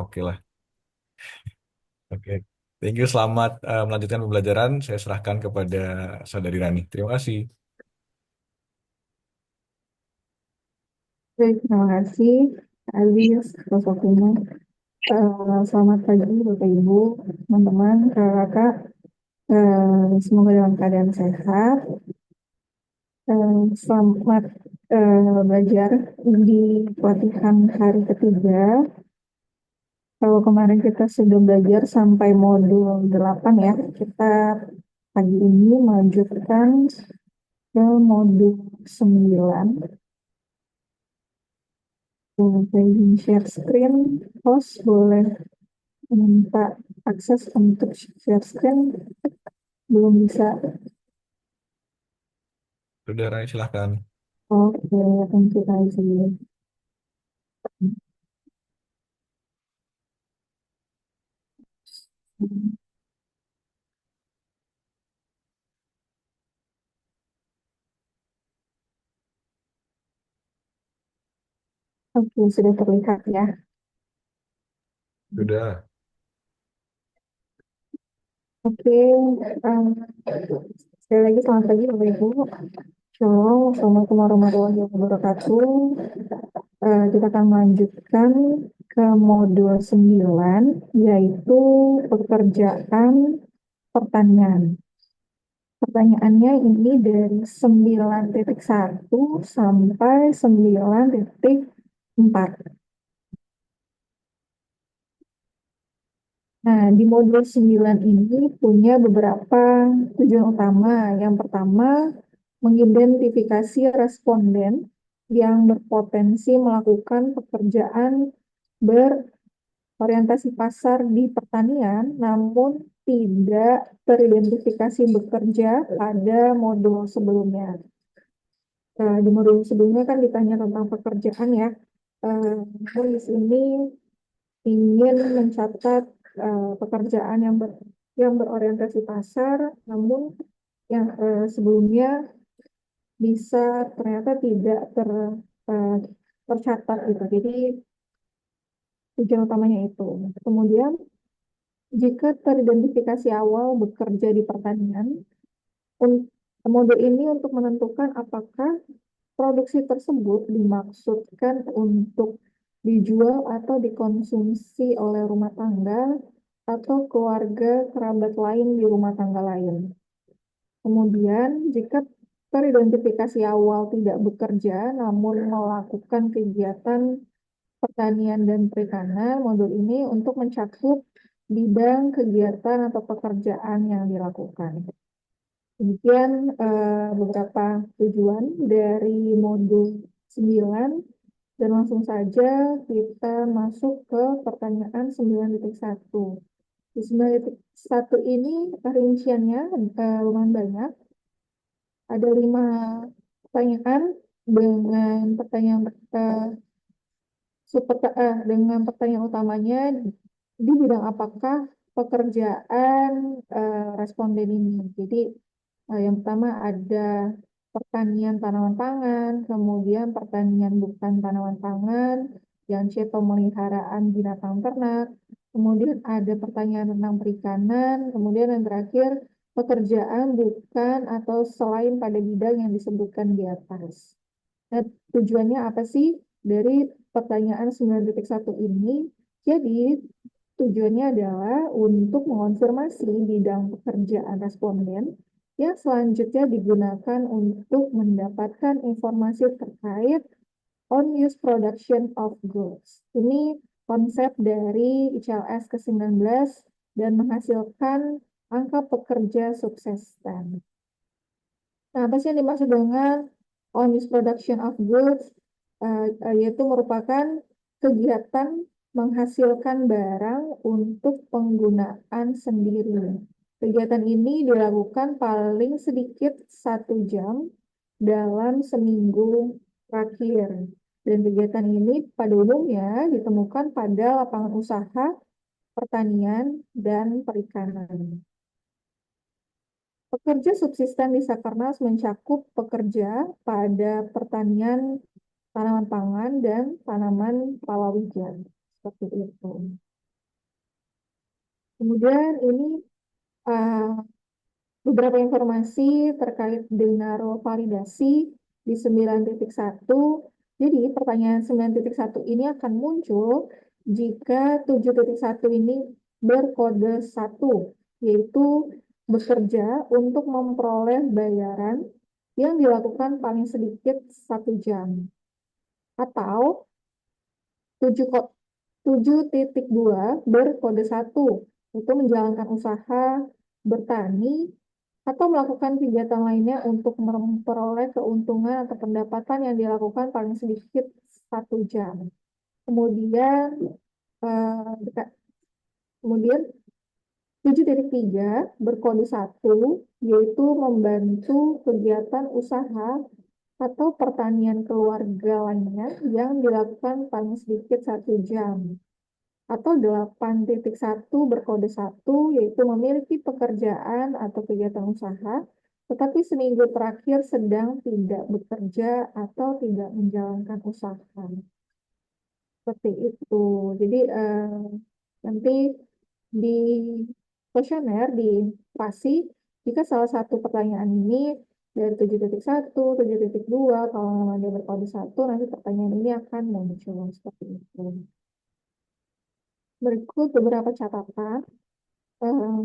oke lah. Oke. Thank you, selamat melanjutkan pembelajaran. Saya serahkan kepada Saudari Rani. Terima kasih. Baik, terima kasih Aziz atas waktunya. Selamat pagi Bapak Ibu, teman-teman, kakak. Semoga dalam keadaan sehat. Selamat belajar di pelatihan hari ketiga. Kalau kemarin kita sudah belajar sampai modul 8 ya, kita pagi ini melanjutkan ke modul 9. Saya ingin share screen, host boleh minta akses untuk share screen, belum bisa. Sudah, Rani, silahkan. Oke, thank you Kazi. Oke, sudah terlihat ya. Sudah. Oke, um, sekali lagi selamat pagi Bapak Ibu. Shalom, Assalamualaikum warahmatullahi wabarakatuh. Kita akan melanjutkan ke modul 9, yaitu pekerjaan pertanian. Pertanyaannya ini dari 9.1 sampai 9.4. Nah, di modul 9 ini punya beberapa tujuan utama. Yang pertama, mengidentifikasi responden yang berpotensi melakukan pekerjaan berorientasi pasar di pertanian, namun tidak teridentifikasi bekerja pada modul sebelumnya. Di modul sebelumnya kan ditanya tentang pekerjaan ya. Namun di sini ingin mencatat pekerjaan yang berorientasi pasar, namun yang sebelumnya bisa ternyata tidak eh, tercatat gitu. Jadi tujuan utamanya itu. Kemudian jika teridentifikasi awal bekerja di pertanian, modul ini untuk menentukan apakah produksi tersebut dimaksudkan untuk dijual atau dikonsumsi oleh rumah tangga atau keluarga kerabat lain di rumah tangga lain. Kemudian, jika teridentifikasi awal tidak bekerja namun melakukan kegiatan pertanian dan perikanan, modul ini untuk mencakup bidang kegiatan atau pekerjaan yang dilakukan. Demikian beberapa tujuan dari modul 9, dan langsung saja kita masuk ke pertanyaan 9.1. Di 9.1 ini rinciannya lumayan banyak. Ada 5 pertanyaan dengan pertanyaan dengan pertanyaan utamanya di bidang apakah pekerjaan responden ini. Jadi yang pertama ada pertanian tanaman pangan, kemudian pertanian bukan tanaman pangan, yang C pemeliharaan binatang ternak, kemudian ada pertanyaan tentang perikanan, kemudian yang terakhir pekerjaan bukan atau selain pada bidang yang disebutkan di atas. Nah, tujuannya apa sih dari pertanyaan 9.1 ini? Jadi, tujuannya adalah untuk mengonfirmasi bidang pekerjaan responden yang selanjutnya digunakan untuk mendapatkan informasi terkait on-use production of goods. Ini konsep dari ICLS ke-19 dan menghasilkan angka pekerja sukses STEM. Nah, apa sih yang dimaksud dengan on-use production of goods? Yaitu merupakan kegiatan menghasilkan barang untuk penggunaan sendiri. Kegiatan ini dilakukan paling sedikit 1 jam dalam seminggu terakhir. Dan kegiatan ini pada umumnya ditemukan pada lapangan usaha, pertanian, dan perikanan. Pekerja subsisten di Sakernas mencakup pekerja pada pertanian tanaman pangan dan tanaman palawija. Seperti itu. Kemudian ini uh, beberapa informasi terkait dengan validasi di 9.1. Jadi pertanyaan 9.1 ini akan muncul jika 7.1 ini berkode 1, yaitu bekerja untuk memperoleh bayaran yang dilakukan paling sedikit 1 jam. Atau 7.2 berkode 1, itu menjalankan usaha bertani atau melakukan kegiatan lainnya untuk memperoleh keuntungan atau pendapatan yang dilakukan paling sedikit 1 jam. Kemudian, eh, kemudian 7.3 berkode 1, yaitu membantu kegiatan usaha atau pertanian keluarga lainnya yang dilakukan paling sedikit 1 jam. Atau 8.1 berkode 1, yaitu memiliki pekerjaan atau kegiatan usaha, tetapi seminggu terakhir sedang tidak bekerja atau tidak menjalankan usaha. Seperti itu. Jadi nanti di kuesioner, di pasti, jika salah satu pertanyaan ini dari 7.1, 7.2, kalau memang dia berkode 1, nanti pertanyaan ini akan muncul seperti itu. Berikut beberapa catatan. Eh,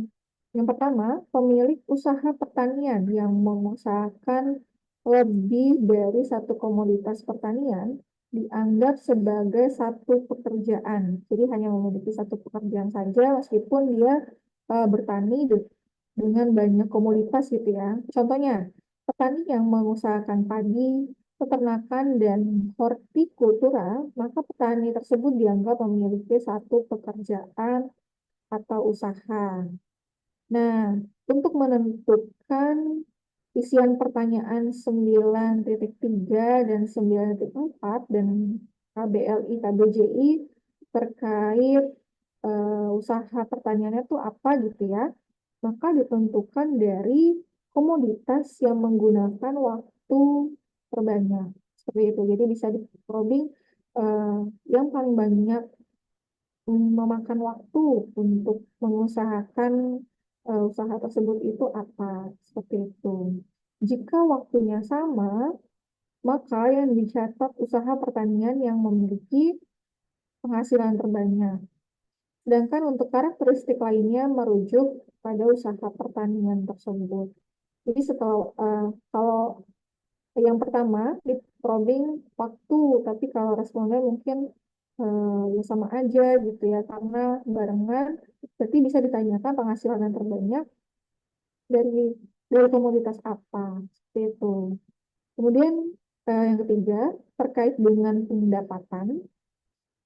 yang pertama, pemilik usaha pertanian yang mengusahakan lebih dari satu komoditas pertanian dianggap sebagai satu pekerjaan. Jadi hanya memiliki satu pekerjaan saja meskipun dia bertani dengan banyak komoditas gitu ya. Contohnya, petani yang mengusahakan padi, peternakan, dan hortikultura, maka petani tersebut dianggap memiliki satu pekerjaan atau usaha. Nah, untuk menentukan isian pertanyaan 9.3 dan 9.4 dan KBLI, KBJI terkait usaha pertaniannya itu apa gitu ya, maka ditentukan dari komoditas yang menggunakan waktu terbanyak. Seperti itu. Jadi bisa di probing eh, yang paling banyak memakan waktu untuk mengusahakan usaha tersebut itu apa, seperti itu. Jika waktunya sama, maka yang dicatat usaha pertanian yang memiliki penghasilan terbanyak. Sedangkan untuk karakteristik lainnya merujuk pada usaha pertanian tersebut. Jadi setelah kalau yang pertama di probing waktu, tapi kalau responnya mungkin ya sama aja gitu ya, karena barengan, berarti bisa ditanyakan penghasilan yang terbanyak dari komoditas apa, seperti itu. Kemudian yang ketiga, terkait dengan pendapatan,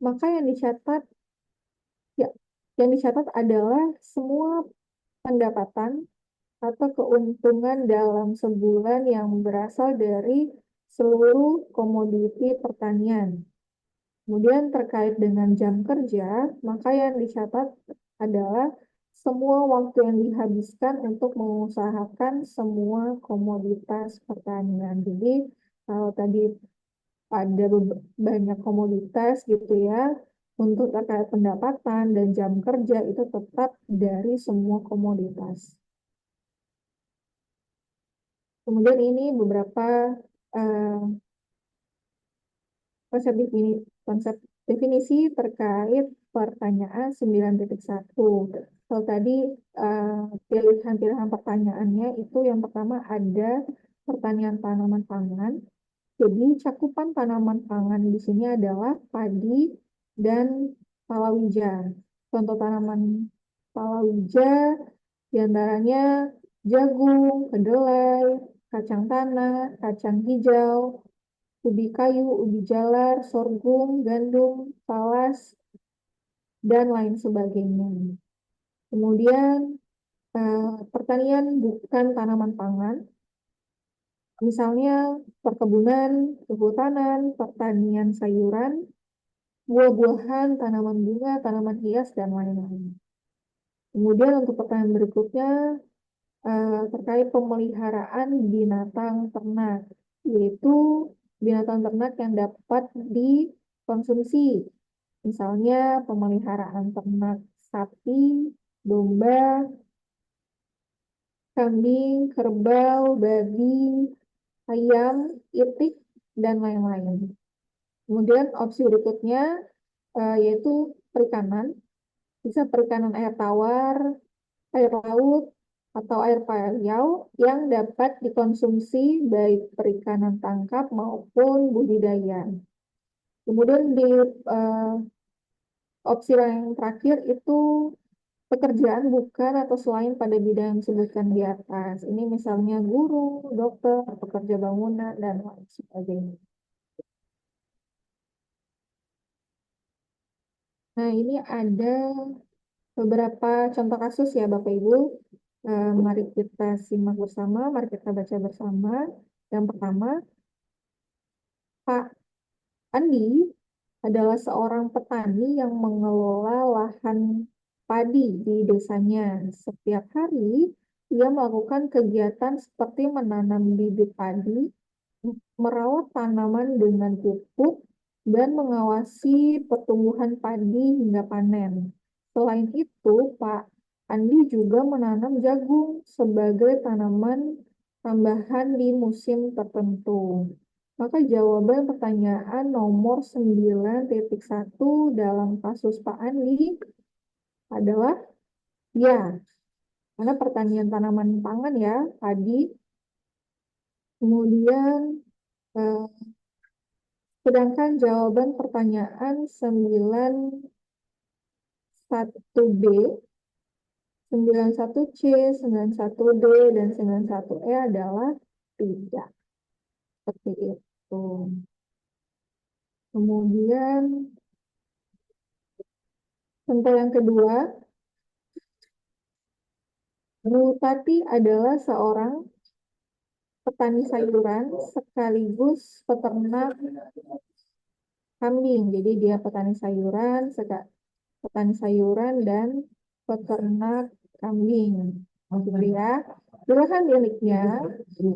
maka ya, yang dicatat adalah semua pendapatan atau keuntungan dalam sebulan yang berasal dari seluruh komoditi pertanian. Kemudian terkait dengan jam kerja, maka yang dicatat adalah semua waktu yang dihabiskan untuk mengusahakan semua komoditas pertanian. Jadi kalau tadi ada banyak komoditas gitu ya, untuk terkait pendapatan dan jam kerja itu tetap dari semua komoditas. Kemudian ini beberapa eh, konsep definisi terkait pertanyaan 9.1. Kalau tadi pilihan-pilihan pertanyaannya itu yang pertama ada pertanian tanaman pangan. Jadi cakupan tanaman pangan di sini adalah padi dan palawija. Contoh tanaman palawija diantaranya jagung, kedelai, kacang tanah, kacang hijau, ubi kayu, ubi jalar, sorghum, gandum, talas, dan lain sebagainya. Kemudian pertanian bukan tanaman pangan, misalnya perkebunan, kehutanan, pertanian sayuran, buah-buahan, tanaman bunga, tanaman hias, dan lain-lain. Kemudian untuk pertanyaan berikutnya terkait pemeliharaan binatang ternak, yaitu binatang ternak yang dapat dikonsumsi. Misalnya pemeliharaan ternak sapi, domba, kambing, kerbau, babi, ayam, itik, dan lain-lain. Kemudian opsi berikutnya yaitu perikanan. Bisa perikanan air tawar, air laut, atau air payau yang dapat dikonsumsi baik perikanan tangkap maupun budidaya. Kemudian di eh, opsi yang terakhir itu pekerjaan bukan atau selain pada bidang yang disebutkan di atas. Ini misalnya guru, dokter, pekerja bangunan, dan lain sebagainya. Nah, ini ada beberapa contoh kasus ya Bapak Ibu. Mari kita simak bersama, mari kita baca bersama. Yang pertama, Pak Andi adalah seorang petani yang mengelola lahan padi di desanya. Setiap hari, ia melakukan kegiatan seperti menanam bibit padi, merawat tanaman dengan pupuk, dan mengawasi pertumbuhan padi hingga panen. Selain itu, Pak Andi juga menanam jagung sebagai tanaman tambahan di musim tertentu. Maka jawaban pertanyaan nomor 9.1 dalam kasus Pak Andi adalah ya, karena pertanian tanaman pangan ya, padi. Kemudian eh, sedangkan jawaban pertanyaan 91B, 91C, 91D, dan 91E adalah tidak. Seperti itu. Kemudian contoh yang kedua, Nurtati adalah seorang petani sayuran sekaligus peternak kambing. Jadi dia petani sayuran dan peternak kambing. Gitu ya. Di lahan miliknya,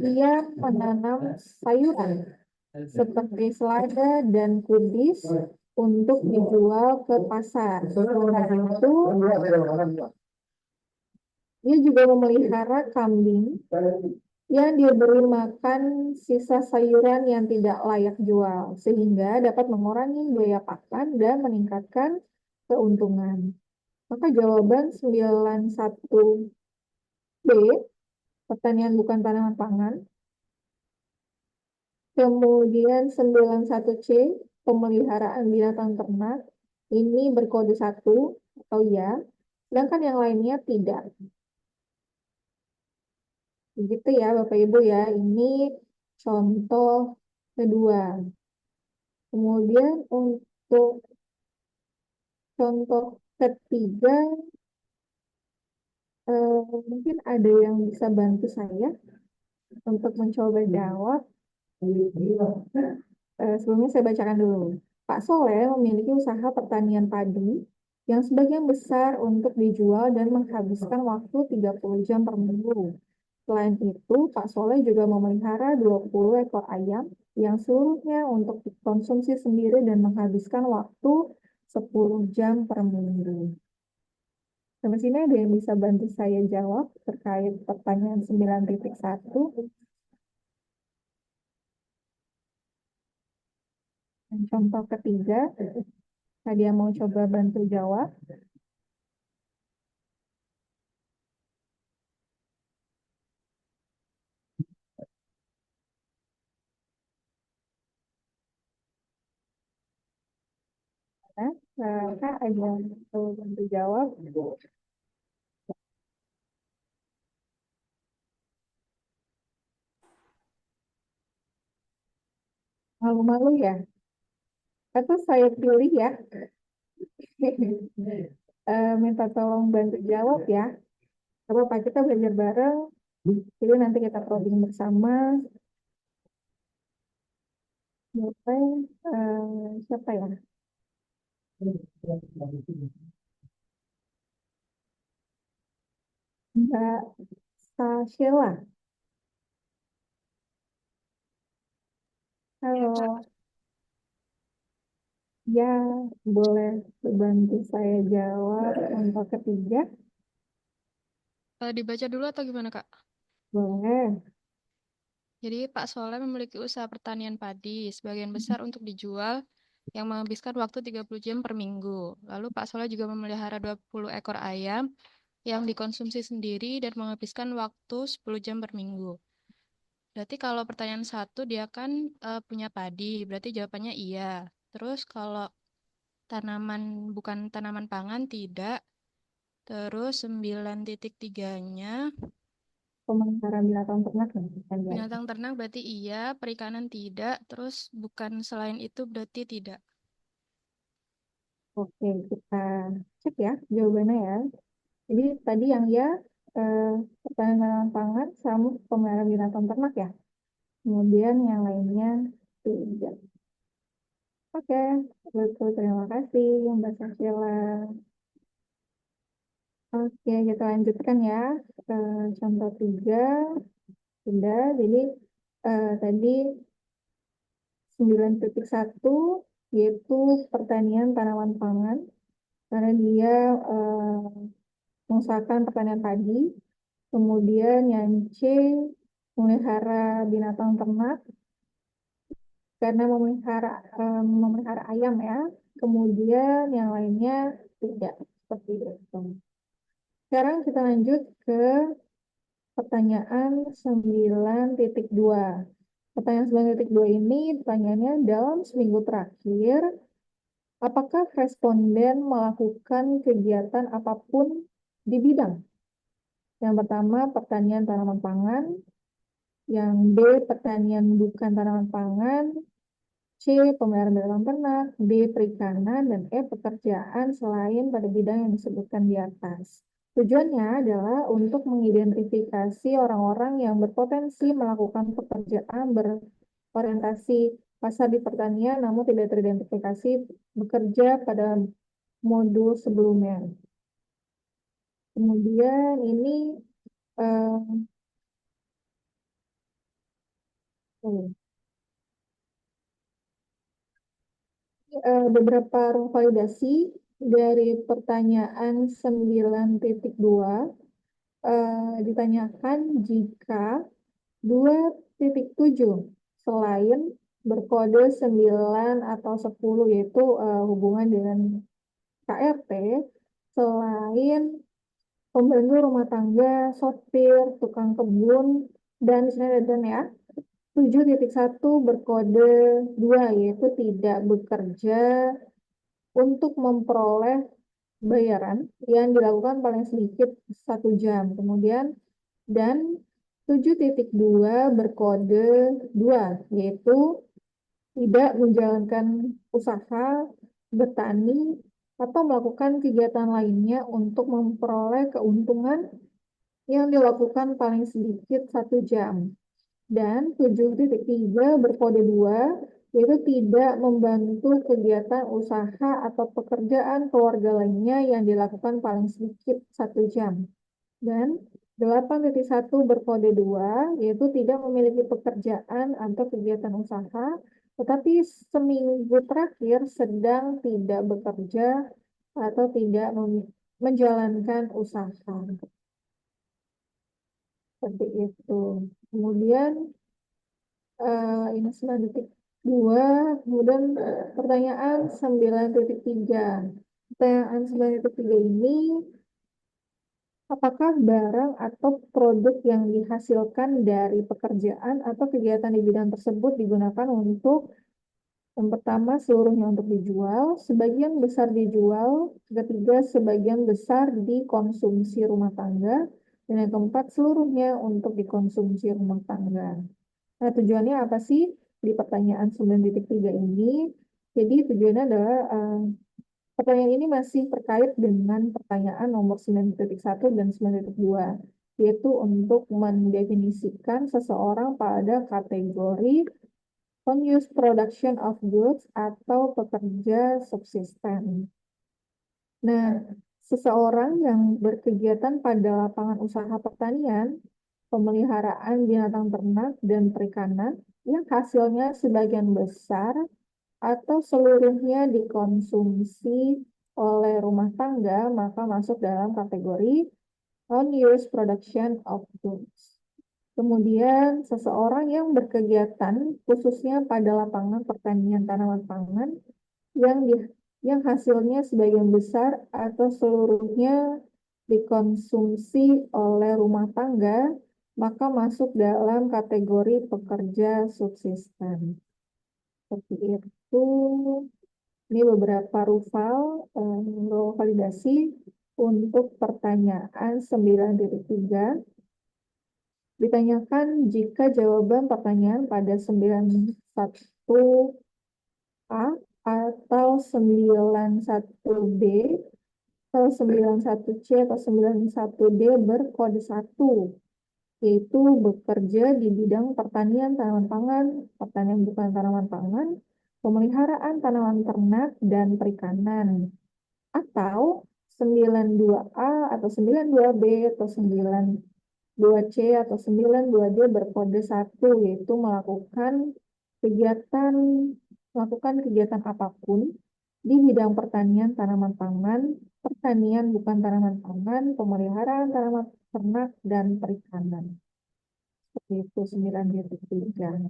ia menanam sayuran seperti selada dan kubis untuk dijual ke pasar. Selain itu, dia juga memelihara kambing yang diberi makan sisa sayuran yang tidak layak jual, sehingga dapat mengurangi biaya pakan dan meningkatkan keuntungan. Maka jawaban 91B, pertanian bukan tanaman pangan. Kemudian 91C, pemeliharaan binatang ternak. Ini berkode 1 atau ya, sedangkan yang lainnya tidak. Begitu ya Bapak Ibu ya, ini contoh kedua. Kemudian untuk contoh ketiga, mungkin ada yang bisa bantu saya untuk mencoba jawab. Sebelumnya saya bacakan dulu. Pak Soleh memiliki usaha pertanian padi yang sebagian besar untuk dijual dan menghabiskan waktu 30 jam per minggu. Selain itu, Pak Soleh juga memelihara 20 ekor ayam yang seluruhnya untuk dikonsumsi sendiri dan menghabiskan waktu 10 jam per minggu. Sampai sini ada yang bisa bantu saya jawab terkait pertanyaan 9.1. Dan contoh ketiga, tadi yang mau coba bantu jawab. Nah, Kak, ada yang mau bantu jawab? Malu-malu ya? Atau saya pilih ya? Minta tolong bantu jawab ya. Apa kita belajar bareng? Jadi nanti kita coding bersama. Siapa ya? Mbak Sashila. Ya, Kak. Halo, ya boleh bantu saya jawab contoh ketiga. Dibaca dulu atau gimana, Kak? Boleh. Jadi Pak Soleh memiliki usaha pertanian padi, sebagian besar untuk dijual, yang menghabiskan waktu 30 jam per minggu. Lalu Pak Soleh juga memelihara 20 ekor ayam yang dikonsumsi sendiri dan menghabiskan waktu 10 jam per minggu. Berarti kalau pertanyaan satu dia kan punya padi, berarti jawabannya iya. Terus kalau tanaman bukan tanaman pangan tidak. Terus 9.3-nya Pemeliharaan binatang ternak ya, bukan berarti. binatang ternak berarti iya, perikanan tidak, terus bukan selain itu berarti tidak. Oke, kita cek ya jawabannya ya. Jadi tadi yang ya eh, pertanian pangan sama pemeliharaan binatang ternak ya. Kemudian yang lainnya tidak. Oke, betul. Terima kasih Mbak Safila. Oke, kita lanjutkan ya. Contoh tiga, sudah. Jadi tadi 9.1 yaitu pertanian tanaman pangan. Karena dia mengusahakan pertanian padi. Kemudian yang C, memelihara binatang ternak. Karena memelihara ayam ya. Kemudian yang lainnya tidak. Seperti itu. Sekarang kita lanjut ke pertanyaan 9.2. Pertanyaan 9.2 ini pertanyaannya dalam seminggu terakhir, apakah responden melakukan kegiatan apapun di bidang? Yang pertama, pertanian tanaman pangan. Yang B, pertanian bukan tanaman pangan. C, pemeliharaan binatang ternak. D, perikanan. Dan E, pekerjaan selain pada bidang yang disebutkan di atas. Tujuannya adalah untuk mengidentifikasi orang-orang yang berpotensi melakukan pekerjaan berorientasi pasar di pertanian namun tidak teridentifikasi bekerja pada modul sebelumnya. Kemudian ini eh, oh, beberapa ruang validasi dari pertanyaan 9.2 ditanyakan jika 2.7 selain berkode 9 atau 10 yaitu hubungan dengan KRT selain pembantu rumah tangga, sopir, tukang kebun, dan di sini ada dan ya 7.1 berkode 2 yaitu tidak bekerja untuk memperoleh bayaran yang dilakukan paling sedikit 1 jam. Kemudian dan 7.2 berkode 2 yaitu tidak menjalankan usaha, bertani, atau melakukan kegiatan lainnya untuk memperoleh keuntungan yang dilakukan paling sedikit 1 jam. Dan 7.3 berkode 2 yaitu tidak membantu kegiatan usaha atau pekerjaan keluarga lainnya yang dilakukan paling sedikit 1 jam. Dan 8.1 berkode 2 yaitu tidak memiliki pekerjaan atau kegiatan usaha, tetapi seminggu terakhir sedang tidak bekerja atau tidak menjalankan usaha. Seperti itu. Kemudian ini 9.2, kemudian pertanyaan 9.3. Pertanyaan 9.3 ini, apakah barang atau produk yang dihasilkan dari pekerjaan atau kegiatan di bidang tersebut digunakan untuk yang pertama seluruhnya untuk dijual, sebagian besar dijual, ketiga sebagian besar dikonsumsi rumah tangga, dan yang keempat seluruhnya untuk dikonsumsi rumah tangga. Nah, tujuannya apa sih di pertanyaan 9.3 ini? Jadi tujuannya adalah pertanyaan ini masih terkait dengan pertanyaan nomor 9.1 dan 9.2, yaitu untuk mendefinisikan seseorang pada kategori unused production of goods atau pekerja subsisten. Nah, seseorang yang berkegiatan pada lapangan usaha pertanian, pemeliharaan binatang ternak, dan perikanan yang hasilnya sebagian besar atau seluruhnya dikonsumsi oleh rumah tangga, maka masuk dalam kategori on year's production of goods. Kemudian seseorang yang berkegiatan khususnya pada lapangan pertanian tanaman pangan yang yang hasilnya sebagian besar atau seluruhnya dikonsumsi oleh rumah tangga, maka masuk dalam kategori pekerja subsisten. Seperti itu. Ini beberapa rule validasi untuk pertanyaan 9.3. Ditanyakan jika jawaban pertanyaan pada 91A atau 91B atau 91C atau 91D berkode 1, yaitu bekerja di bidang pertanian tanaman pangan, pertanian bukan tanaman pangan, pemeliharaan tanaman ternak, dan perikanan. Atau 92A atau 92B atau 92C atau 92D berkode 1, yaitu melakukan kegiatan apapun di bidang pertanian tanaman pangan, pertanian bukan tanaman pangan, pemeliharaan tanaman ternak, dan perikanan. Seperti itu 9.3.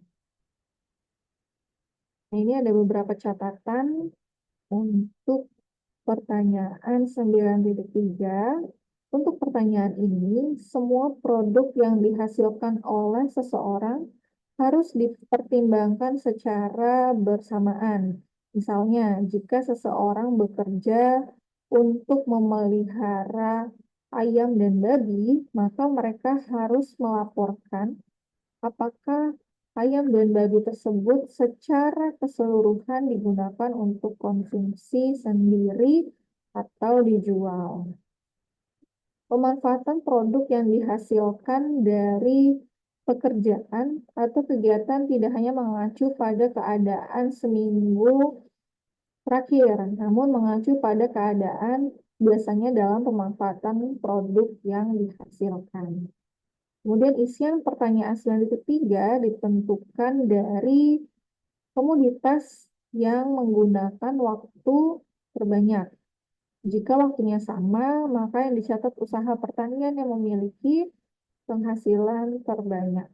Nah, ini ada beberapa catatan untuk pertanyaan 9.3. Untuk pertanyaan ini, semua produk yang dihasilkan oleh seseorang harus dipertimbangkan secara bersamaan. Misalnya, jika seseorang bekerja untuk memelihara ayam dan babi, maka mereka harus melaporkan apakah ayam dan babi tersebut secara keseluruhan digunakan untuk konsumsi sendiri atau dijual. Pemanfaatan produk yang dihasilkan dari pekerjaan atau kegiatan tidak hanya mengacu pada keadaan seminggu terakhir, namun mengacu pada keadaan biasanya dalam pemanfaatan produk yang dihasilkan. Kemudian isian pertanyaan 9.3 ditentukan dari komoditas yang menggunakan waktu terbanyak. Jika waktunya sama, maka yang dicatat usaha pertanian yang memiliki penghasilan terbanyak.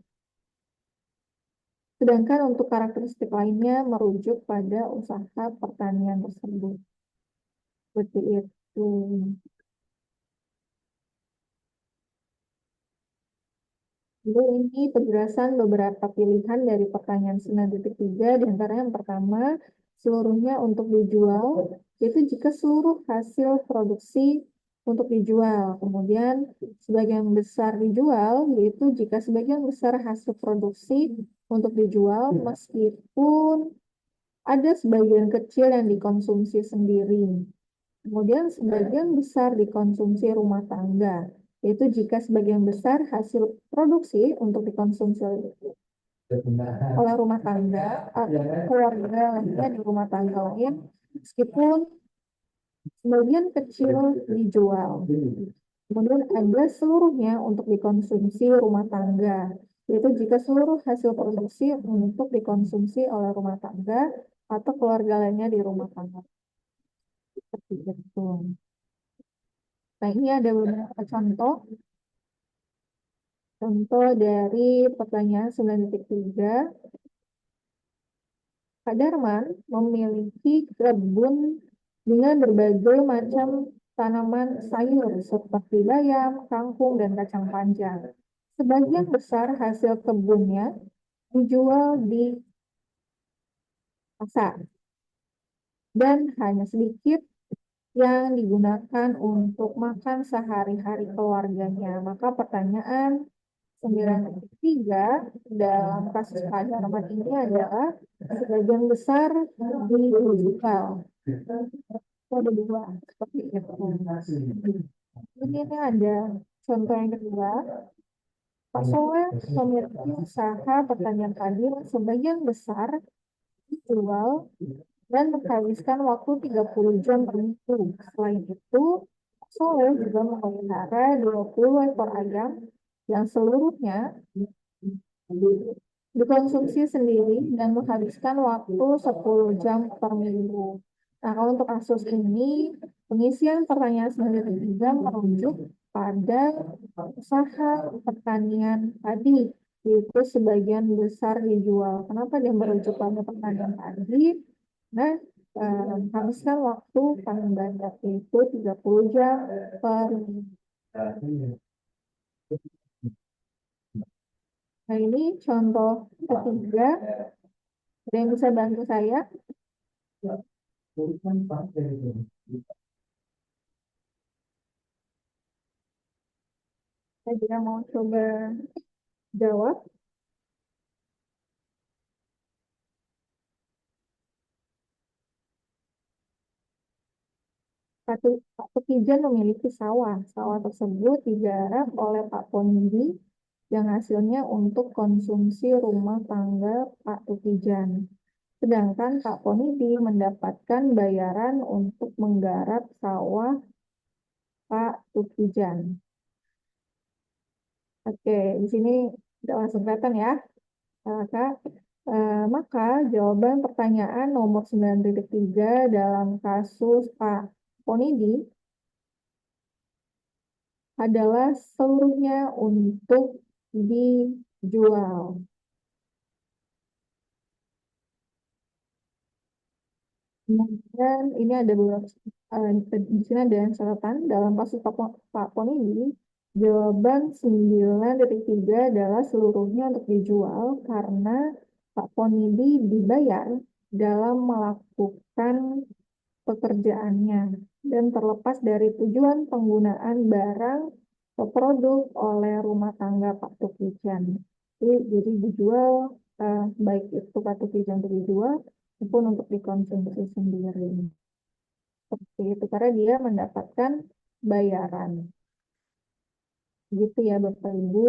Sedangkan untuk karakteristik lainnya merujuk pada usaha pertanian tersebut. Seperti itu. Lalu ini penjelasan beberapa pilihan dari pertanyaan 9.3, di antaranya yang pertama, seluruhnya untuk dijual, yaitu jika seluruh hasil produksi untuk dijual. Kemudian sebagian besar dijual, yaitu jika sebagian besar hasil produksi untuk dijual, meskipun ada sebagian kecil yang dikonsumsi sendiri. Kemudian sebagian besar dikonsumsi rumah tangga, yaitu jika sebagian besar hasil produksi untuk dikonsumsi oleh rumah tangga atau keluarga lainnya di rumah tangga lain, meskipun sebagian kecil dijual. Kemudian ada seluruhnya untuk dikonsumsi rumah tangga, yaitu jika seluruh hasil produksi untuk dikonsumsi oleh rumah tangga atau keluarga lainnya di rumah tangga. Seperti itu. Nah, ini ada beberapa contoh dari pertanyaan 9.3. Pak Darman memiliki kebun dengan berbagai macam tanaman sayur seperti bayam, kangkung, dan kacang panjang. Sebagian besar hasil kebunnya dijual di pasar dan hanya sedikit yang digunakan untuk makan sehari-hari keluarganya. Maka pertanyaan 9.3 dalam kasus Pak Darman ini adalah sebagian besar dijual. Ada dua, seperti itu. Ini ada contoh yang kedua. Pak Soleh memiliki usaha pertanian padi yang sebagian besar dijual dan menghabiskan waktu 30 jam per minggu. Selain itu, Pak Soleh juga memelihara 20 ekor ayam yang seluruhnya dikonsumsi sendiri dan menghabiskan waktu 10 jam per minggu. Nah, kalau untuk kasus ini, Pengisian pertanyaan 93 merujuk pada usaha pertanian padi, yaitu sebagian besar dijual. Kenapa dia merujuk pada pertanian padi? Nah, habiskan waktu paling banyak yaitu 30 jam per minggu. Nah, ini contoh ketiga. Ada yang bisa bantu saya? Saya juga mau coba jawab. Pak Tukijan memiliki sawah. Sawah tersebut digarap oleh Pak Ponidi yang hasilnya untuk konsumsi rumah tangga Pak Tukijan. Sedangkan Pak Ponidi mendapatkan bayaran untuk menggarap sawah Pak Tukijan. Oke, di sini udah langsung kelihatan ya, Kak. Maka jawaban pertanyaan nomor 9.3 dalam kasus Pak Ponidi adalah seluruhnya untuk dijual. Kemudian ini ada beberapa di sini ada yang catatan dalam kasus Pak Pon ini jawaban 9.3 adalah seluruhnya untuk dijual karena Pak Pon ini dibayar dalam melakukan pekerjaannya dan terlepas dari tujuan penggunaan barang atau produk oleh rumah tangga Pak Tukijan. Jadi dijual baik itu Pak Tukijan untuk dijual maupun untuk dikonsumsi sendiri. Seperti itu karena dia mendapatkan bayaran. Gitu ya Bapak Ibu.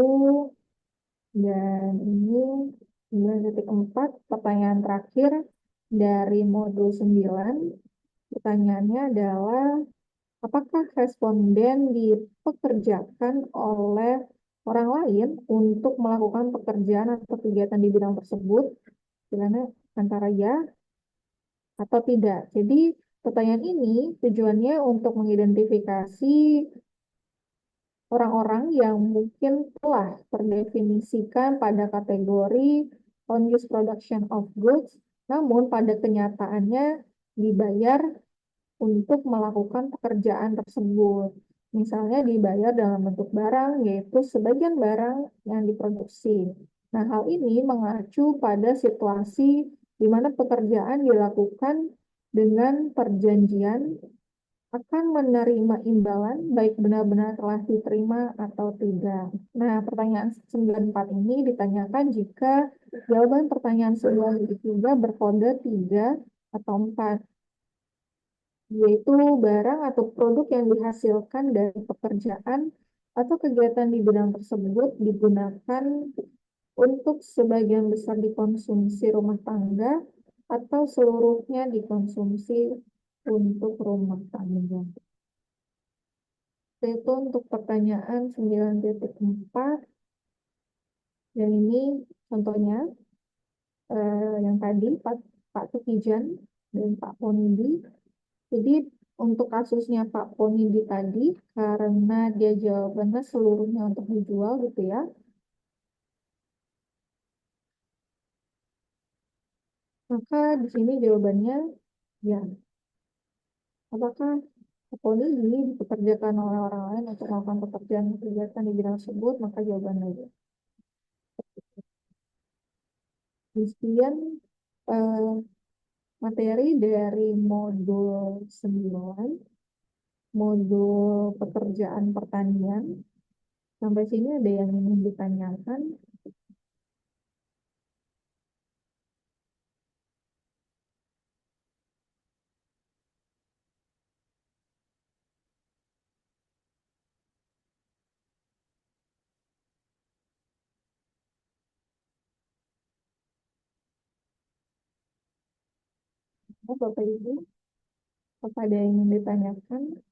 Dan ini 9.4 pertanyaan terakhir dari modul 9. Pertanyaannya adalah apakah responden dipekerjakan oleh orang lain untuk melakukan pekerjaan atau kegiatan di bidang tersebut? Pilihannya antara ya atau tidak. Jadi pertanyaan ini tujuannya untuk mengidentifikasi orang-orang yang mungkin telah terdefinisikan pada kategori on-use production of goods, namun pada kenyataannya dibayar untuk melakukan pekerjaan tersebut. Misalnya dibayar dalam bentuk barang, yaitu sebagian barang yang diproduksi. Nah, hal ini mengacu pada situasi di mana pekerjaan dilakukan dengan perjanjian akan menerima imbalan baik benar-benar telah diterima atau tidak. Nah, pertanyaan 94 ini ditanyakan jika jawaban pertanyaan 93 berkode 3 atau 4, yaitu barang atau produk yang dihasilkan dari pekerjaan atau kegiatan di bidang tersebut digunakan untuk sebagian besar dikonsumsi rumah tangga atau seluruhnya dikonsumsi untuk rumah tangga. Itu untuk pertanyaan 9.4 dan ini contohnya yang tadi Pak Tukijan dan Pak Ponidi. Jadi untuk kasusnya Pak Ponidi tadi karena dia jawabannya seluruhnya untuk dijual gitu ya. Maka di sini jawabannya ya. Apakah Pak Ponidi dipekerjakan oleh orang lain untuk melakukan pekerjaan kegiatan di bidang tersebut? Maka jawabannya ya. Sekian eh, materi dari modul 9, modul pekerjaan pertanian. Sampai sini ada yang ingin ditanyakan? Bapak Ibu, apa ada yang ingin ditanyakan?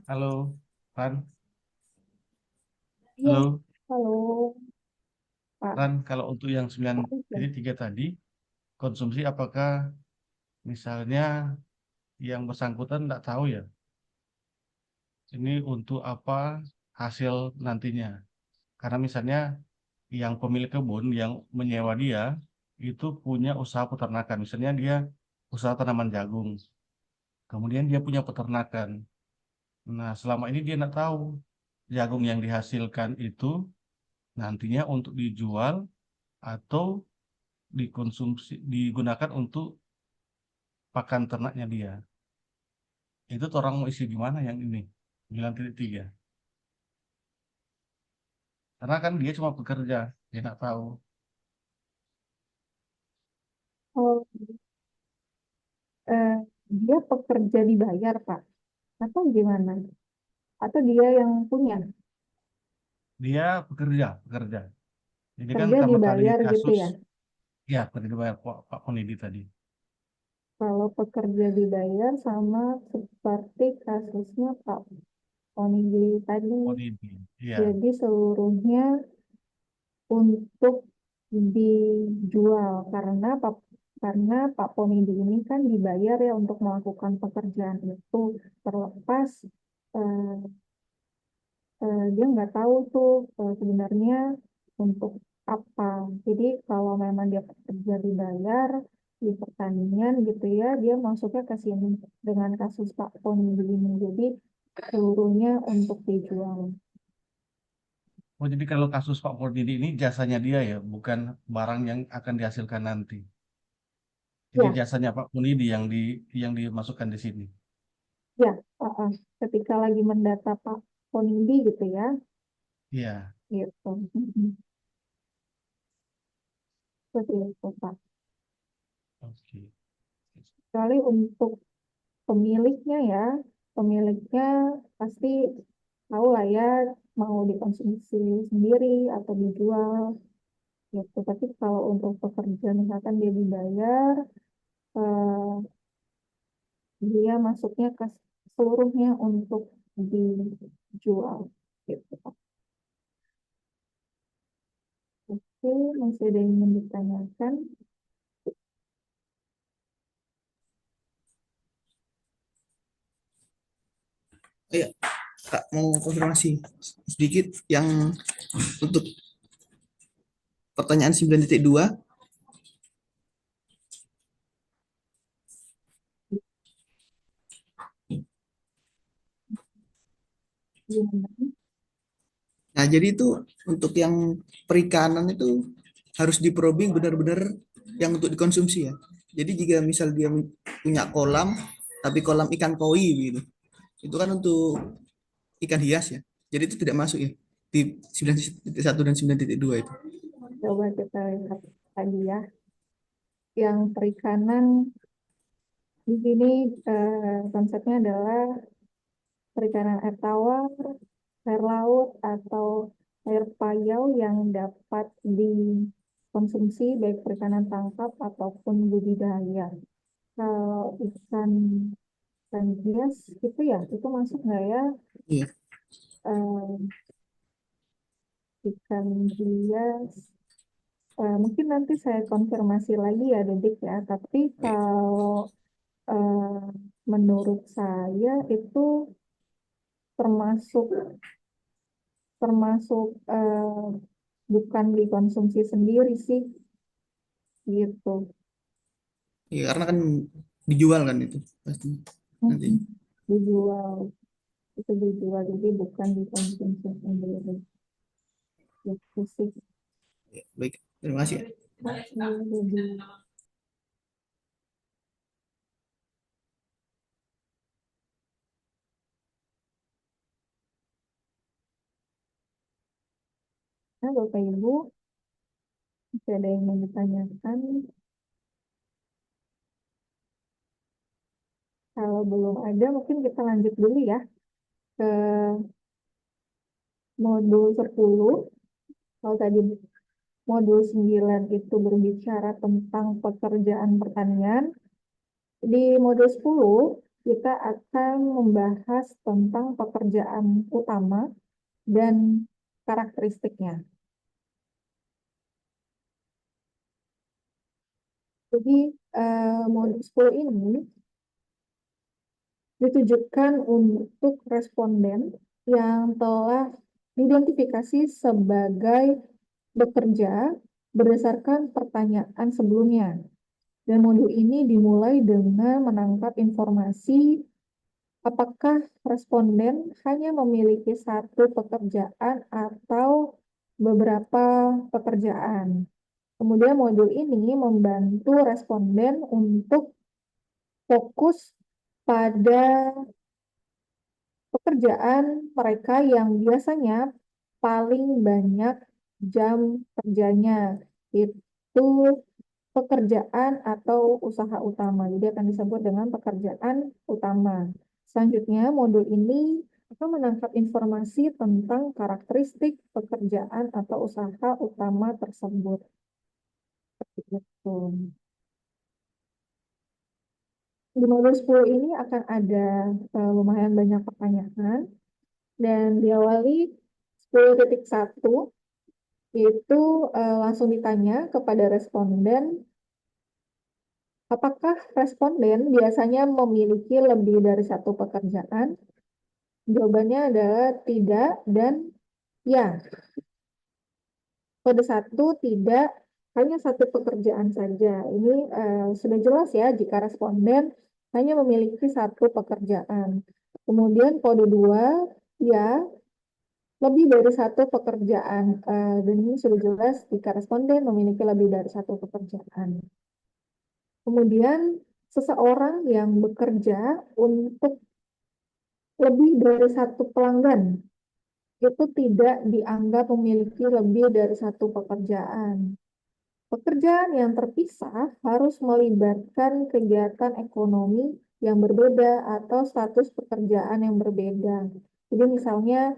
Halo, Ran. Iya, Halo. halo. Pak. Dan kalau untuk yang Oke. 9.3 tadi, konsumsi apakah misalnya yang bersangkutan tidak tahu ya, ini untuk apa hasil nantinya. Karena misalnya yang pemilik kebun yang menyewa dia itu punya usaha peternakan. Misalnya dia usaha tanaman jagung. Kemudian dia punya peternakan. Nah, selama ini dia tidak tahu jagung yang dihasilkan itu nantinya untuk dijual atau dikonsumsi, digunakan untuk pakan ternaknya dia. Itu tuh orang mau isi di mana yang ini? 9.3. Karena kan dia cuma bekerja, dia nggak tahu. Oh, eh, dia pekerja dibayar, Pak, atau gimana? Atau dia yang punya? Dia pekerja. Jadi kan Kerja pertama kali dibayar gitu kasus, ya? ya seperti dibayar Pak Ponidi tadi. Kalau pekerja dibayar sama seperti kasusnya Pak Onigi tadi, Ponidi, iya. jadi seluruhnya untuk dijual karena Pak Ponidi ini kan dibayar ya untuk melakukan pekerjaan itu terlepas eh, dia nggak tahu tuh sebenarnya untuk apa. Jadi kalau memang dia pekerja dibayar di pertanian gitu ya, dia masuknya ke sini dengan kasus Pak Ponidi ini. Jadi seluruhnya untuk dijual. Oh, jadi kalau kasus Pak Ponidi ini jasanya dia ya, bukan barang yang akan dihasilkan nanti. Jadi Ya, jasanya Pak Ponidi yang dimasukkan di sini. ya. Ketika lagi mendata Pak Ponidi gitu ya, Iya, gitu. Seperti itu Pak. oke. Kecuali untuk pemiliknya ya, pemiliknya pasti tahu lah ya mau dikonsumsi sendiri atau dijual gitu. Tapi kalau untuk pekerja misalkan dia dibayar, eh, dia masuknya ke seluruhnya untuk dijual gitu. Oke, masih ada yang ingin ditanyakan? Oh iya, Kak mau konfirmasi sedikit yang untuk pertanyaan 9.2. Gimana? Nah, jadi itu untuk yang perikanan itu harus diprobing benar-benar yang untuk dikonsumsi ya. Jadi jika misal dia punya kolam, tapi kolam ikan koi gitu, itu kan untuk ikan hias ya. Jadi itu tidak masuk ya di 9.1 dan 9.2 itu. Coba kita lihat tadi ya. Yang perikanan di sini konsepnya adalah perikanan air tawar, air laut, atau air payau yang dapat dikonsumsi baik perikanan tangkap ataupun budidaya. Kalau ikan hias itu ya, itu masuk nggak ya? Iya. Eh, ikan hias, mungkin nanti saya konfirmasi lagi ya, Dedik ya. Tapi Iya. kalau eh, menurut saya itu termasuk termasuk bukan dikonsumsi sendiri sih gitu. Iya, karena kan dijual kan itu pasti nanti. Mm-mm. Dijual, itu dijual jadi bukan dikonsumsi sendiri gitu sih. Ya, baik, terima kasih ya. Jadi nah, Bapak Ibu masih ada yang mau ditanyakan? Kalau belum ada mungkin kita lanjut dulu ya ke modul 10. Kalau tadi modul 9 itu berbicara tentang pekerjaan pertanian, di modul 10 kita akan membahas tentang pekerjaan utama dan karakteristiknya. Jadi modul 10 ini ditujukan untuk responden yang telah diidentifikasi sebagai bekerja berdasarkan pertanyaan sebelumnya. Dan modul ini dimulai dengan menangkap informasi apakah responden hanya memiliki satu pekerjaan atau beberapa pekerjaan. Kemudian modul ini membantu responden untuk fokus pada pekerjaan mereka yang biasanya paling banyak jam kerjanya, itu pekerjaan atau usaha utama. Jadi akan disebut dengan pekerjaan utama. Selanjutnya, modul ini akan menangkap informasi tentang karakteristik pekerjaan atau usaha utama tersebut. Seperti itu. Di modul 10 ini akan ada lumayan banyak pertanyaan dan diawali 10.1 yaitu langsung ditanya kepada responden apakah responden biasanya memiliki lebih dari satu pekerjaan? Jawabannya adalah tidak dan ya. Kode 1 tidak, hanya satu pekerjaan saja. Ini sudah jelas ya jika responden hanya memiliki satu pekerjaan. Kemudian kode 2 ya, lebih dari satu pekerjaan. Dan ini sudah jelas jika responden memiliki lebih dari satu pekerjaan. Kemudian seseorang yang bekerja untuk lebih dari satu pelanggan itu tidak dianggap memiliki lebih dari satu pekerjaan. Pekerjaan yang terpisah harus melibatkan kegiatan ekonomi yang berbeda atau status pekerjaan yang berbeda. Jadi misalnya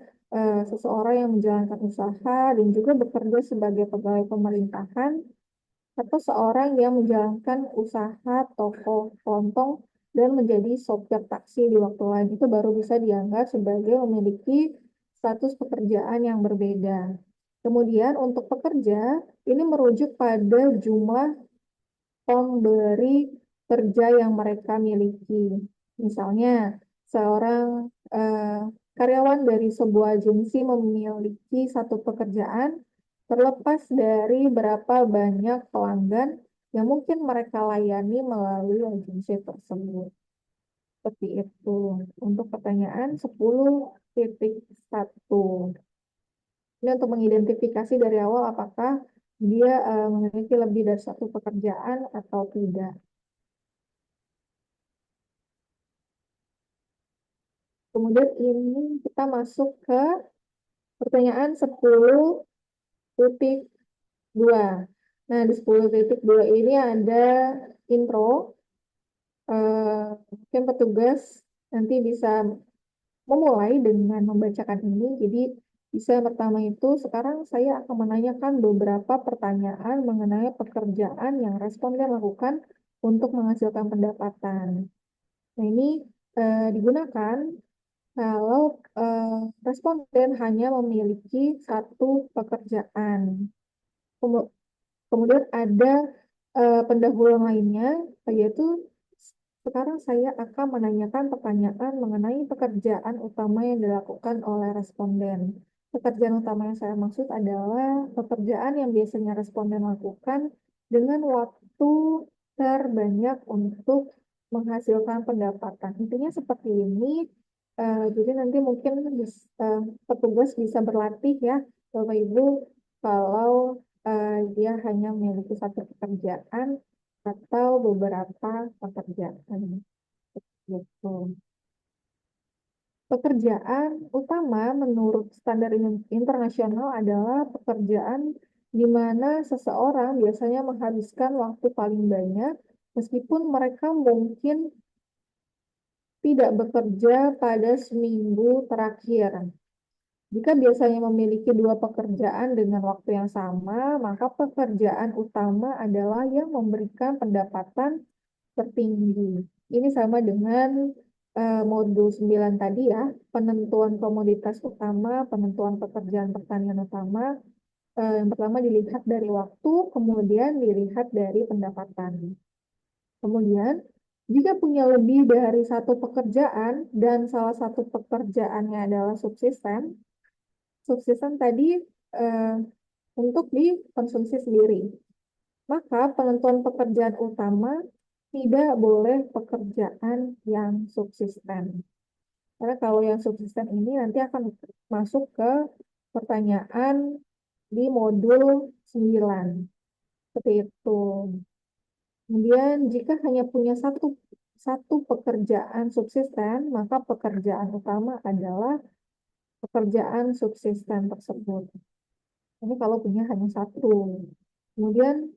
seseorang yang menjalankan usaha dan juga bekerja sebagai pegawai pemerintahan atau seorang yang menjalankan usaha toko kelontong dan menjadi sopir taksi di waktu lain itu baru bisa dianggap sebagai memiliki status pekerjaan yang berbeda. Kemudian untuk pekerja ini merujuk pada jumlah pemberi kerja yang mereka miliki. Misalnya seorang karyawan dari sebuah agensi memiliki satu pekerjaan terlepas dari berapa banyak pelanggan yang mungkin mereka layani melalui agensi tersebut. Seperti itu. Untuk pertanyaan 10.1. Ini untuk mengidentifikasi dari awal apakah dia memiliki lebih dari satu pekerjaan atau tidak. Kemudian ini kita masuk ke pertanyaan 10.2. Nah, di 10.2 ini ada intro. Mungkin petugas nanti bisa memulai dengan membacakan ini. Jadi bisa yang pertama itu sekarang saya akan menanyakan beberapa pertanyaan mengenai pekerjaan yang responden lakukan untuk menghasilkan pendapatan. Nah, ini digunakan kalau responden hanya memiliki satu pekerjaan. Kemudian ada pendahuluan lainnya, yaitu sekarang saya akan menanyakan pertanyaan mengenai pekerjaan utama yang dilakukan oleh responden. Pekerjaan utama yang saya maksud adalah pekerjaan yang biasanya responden lakukan dengan waktu terbanyak untuk menghasilkan pendapatan. Intinya seperti ini. Jadi nanti mungkin petugas bisa berlatih ya, Bapak Ibu, kalau dia hanya memiliki satu pekerjaan atau beberapa pekerjaan. Gitu. Pekerjaan utama menurut standar internasional adalah pekerjaan di mana seseorang biasanya menghabiskan waktu paling banyak meskipun mereka mungkin tidak bekerja pada seminggu terakhir. Jika biasanya memiliki dua pekerjaan dengan waktu yang sama, maka pekerjaan utama adalah yang memberikan pendapatan tertinggi. Ini sama dengan modul 9 tadi ya, penentuan komoditas utama, penentuan pekerjaan pertanian utama. Yang pertama dilihat dari waktu, kemudian dilihat dari pendapatan. Kemudian, jika punya lebih dari satu pekerjaan dan salah satu pekerjaannya adalah subsisten, subsisten tadi eh, untuk dikonsumsi sendiri. Maka penentuan pekerjaan utama tidak boleh pekerjaan yang subsisten. Karena kalau yang subsisten ini nanti akan masuk ke pertanyaan di modul 9. Seperti itu. Kemudian jika hanya punya satu pekerjaan subsisten, maka pekerjaan utama adalah pekerjaan subsisten tersebut. Ini kalau punya hanya satu. Kemudian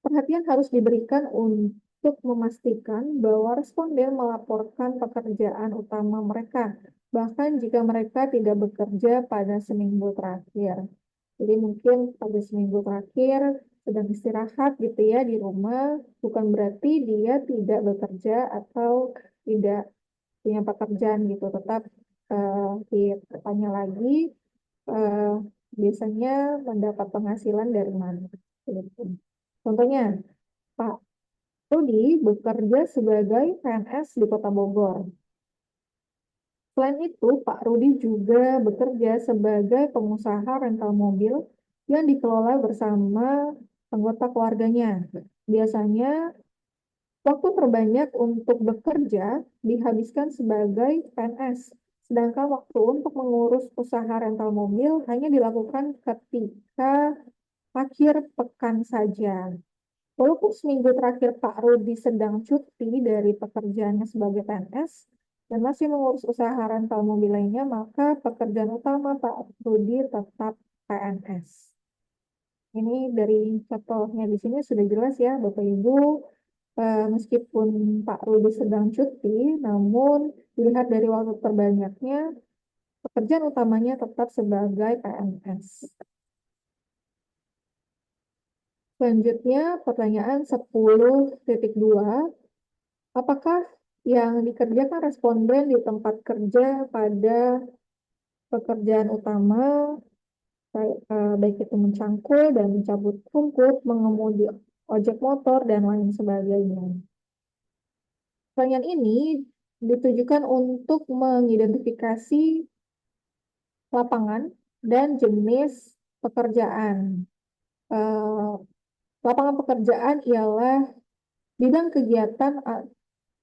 perhatian harus diberikan untuk memastikan bahwa responden melaporkan pekerjaan utama mereka, bahkan jika mereka tidak bekerja pada seminggu terakhir. Jadi mungkin pada seminggu terakhir sedang istirahat gitu ya di rumah, bukan berarti dia tidak bekerja atau tidak punya pekerjaan gitu. Tetap ditanya lagi eh, biasanya mendapat penghasilan dari mana. Gitu. Contohnya, Pak Rudi bekerja sebagai PNS di Kota Bogor. Selain itu, Pak Rudi juga bekerja sebagai pengusaha rental mobil yang dikelola bersama anggota keluarganya. Biasanya, waktu terbanyak untuk bekerja dihabiskan sebagai PNS, sedangkan waktu untuk mengurus usaha rental mobil hanya dilakukan ketika akhir pekan saja. Walaupun seminggu terakhir Pak Rudi sedang cuti dari pekerjaannya sebagai PNS dan masih mengurus usaha rental mobil lainnya, maka pekerjaan utama Pak Rudi tetap PNS. Ini dari contohnya di sini sudah jelas ya, Bapak Ibu. Meskipun Pak Rudi sedang cuti, namun dilihat dari waktu terbanyaknya, pekerjaan utamanya tetap sebagai PNS. Selanjutnya, pertanyaan 10.2. Apakah yang dikerjakan responden di tempat kerja pada pekerjaan utama, baik itu mencangkul dan mencabut rumput, mengemudi ojek motor, dan lain sebagainya? Pertanyaan ini ditujukan untuk mengidentifikasi lapangan dan jenis pekerjaan. Eh, Lapangan pekerjaan ialah bidang kegiatan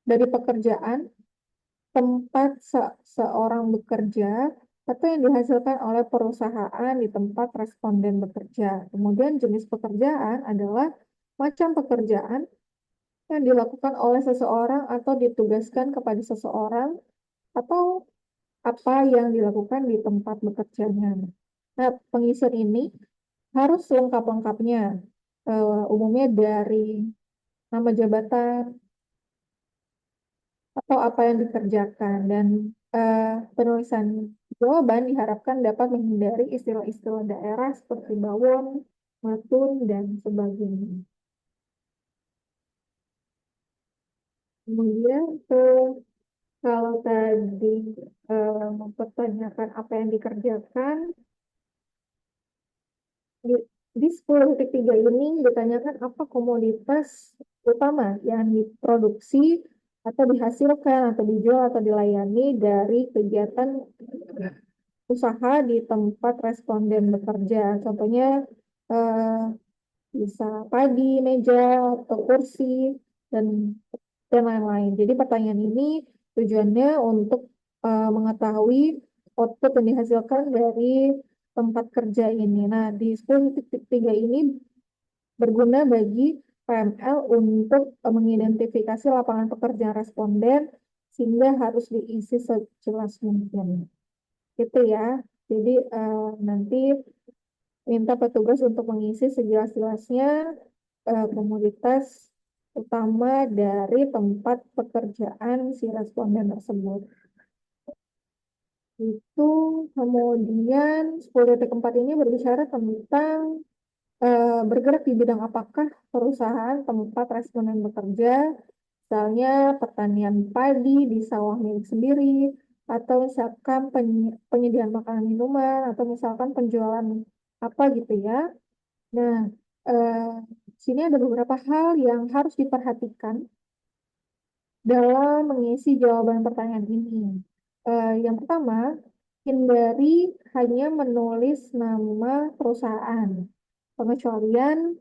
dari pekerjaan tempat seorang bekerja atau yang dihasilkan oleh perusahaan di tempat responden bekerja. Kemudian jenis pekerjaan adalah macam pekerjaan yang dilakukan oleh seseorang atau ditugaskan kepada seseorang atau apa yang dilakukan di tempat bekerjanya. Nah, pengisian ini harus lengkap-lengkapnya, umumnya dari nama jabatan, atau apa yang dikerjakan dan penulisan jawaban diharapkan dapat menghindari istilah-istilah daerah seperti bawon, matun, dan sebagainya. Kemudian kalau tadi mempertanyakan apa yang dikerjakan, di, di 10.3 ini ditanyakan apa komoditas utama yang diproduksi atau dihasilkan atau dijual atau dilayani dari kegiatan usaha di tempat responden bekerja. Contohnya eh, bisa padi, meja, atau kursi, dan lain-lain. Jadi pertanyaan ini tujuannya untuk mengetahui output yang dihasilkan dari tempat kerja ini. Nah, di 10.3 ini berguna bagi PML untuk mengidentifikasi lapangan pekerjaan responden sehingga harus diisi sejelas mungkin. Gitu ya. Jadi nanti minta petugas untuk mengisi sejelas-jelasnya komoditas utama dari tempat pekerjaan si responden tersebut. Itu kemudian 10.4 ini berbicara tentang bergerak di bidang apakah perusahaan tempat responden bekerja, misalnya pertanian padi di sawah milik sendiri, atau misalkan penyediaan makanan minuman, atau misalkan penjualan apa gitu ya. Nah, sini ada beberapa hal yang harus diperhatikan dalam mengisi jawaban pertanyaan ini. Yang pertama, hindari hanya menulis nama perusahaan. Pengecualian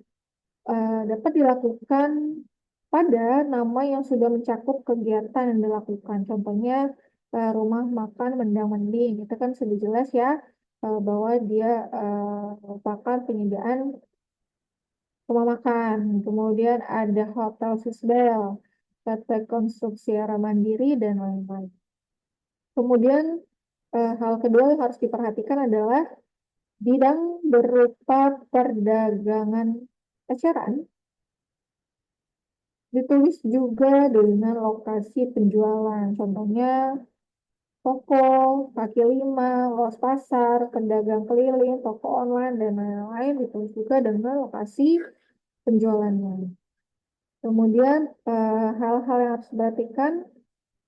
dapat dilakukan pada nama yang sudah mencakup kegiatan yang dilakukan. Contohnya rumah makan mendang-mending. Itu kan sudah jelas ya bahwa dia merupakan penyediaan rumah makan. Kemudian ada hotel Sisbel, PT Konstruksi Arah Mandiri, dan lain-lain. Kemudian hal kedua yang harus diperhatikan adalah bidang berupa perdagangan eceran ditulis juga dengan lokasi penjualan. Contohnya toko, kaki lima, los pasar, pedagang keliling, toko online, dan lain-lain ditulis juga dengan lokasi penjualannya. Kemudian hal-hal yang harus diperhatikan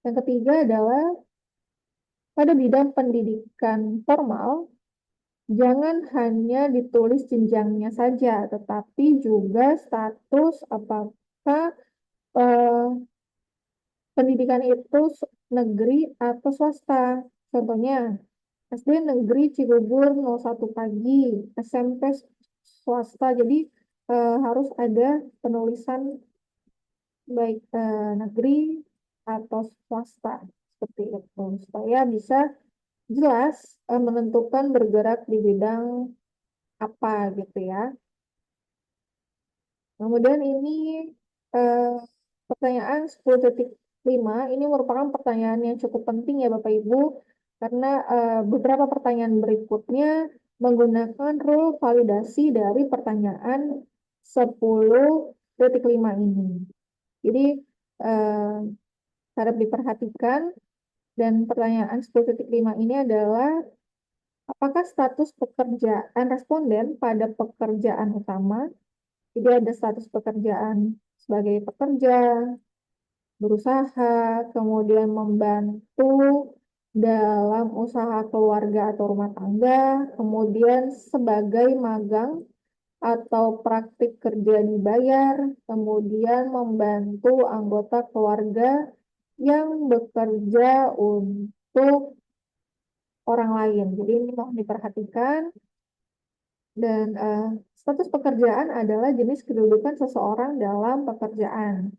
yang ketiga adalah pada bidang pendidikan formal, jangan hanya ditulis jenjangnya saja, tetapi juga status apakah pendidikan itu negeri atau swasta. Contohnya, SD negeri Cibubur 01 pagi, SMP swasta. Jadi harus ada penulisan baik negeri atau swasta seperti itu supaya bisa jelas menentukan bergerak di bidang apa gitu ya. Kemudian ini pertanyaan 10.5 ini merupakan pertanyaan yang cukup penting ya Bapak Ibu karena beberapa pertanyaan berikutnya menggunakan rule validasi dari pertanyaan 10.5 ini. Jadi harap diperhatikan dan pertanyaan 10.5 ini adalah apakah status pekerjaan responden pada pekerjaan utama? Jadi ada status pekerjaan sebagai pekerja, berusaha, kemudian membantu dalam usaha keluarga atau rumah tangga, kemudian sebagai magang atau praktik kerja dibayar, kemudian membantu anggota keluarga yang bekerja untuk orang lain. Jadi ini mohon diperhatikan. Dan status pekerjaan adalah jenis kedudukan seseorang dalam pekerjaan.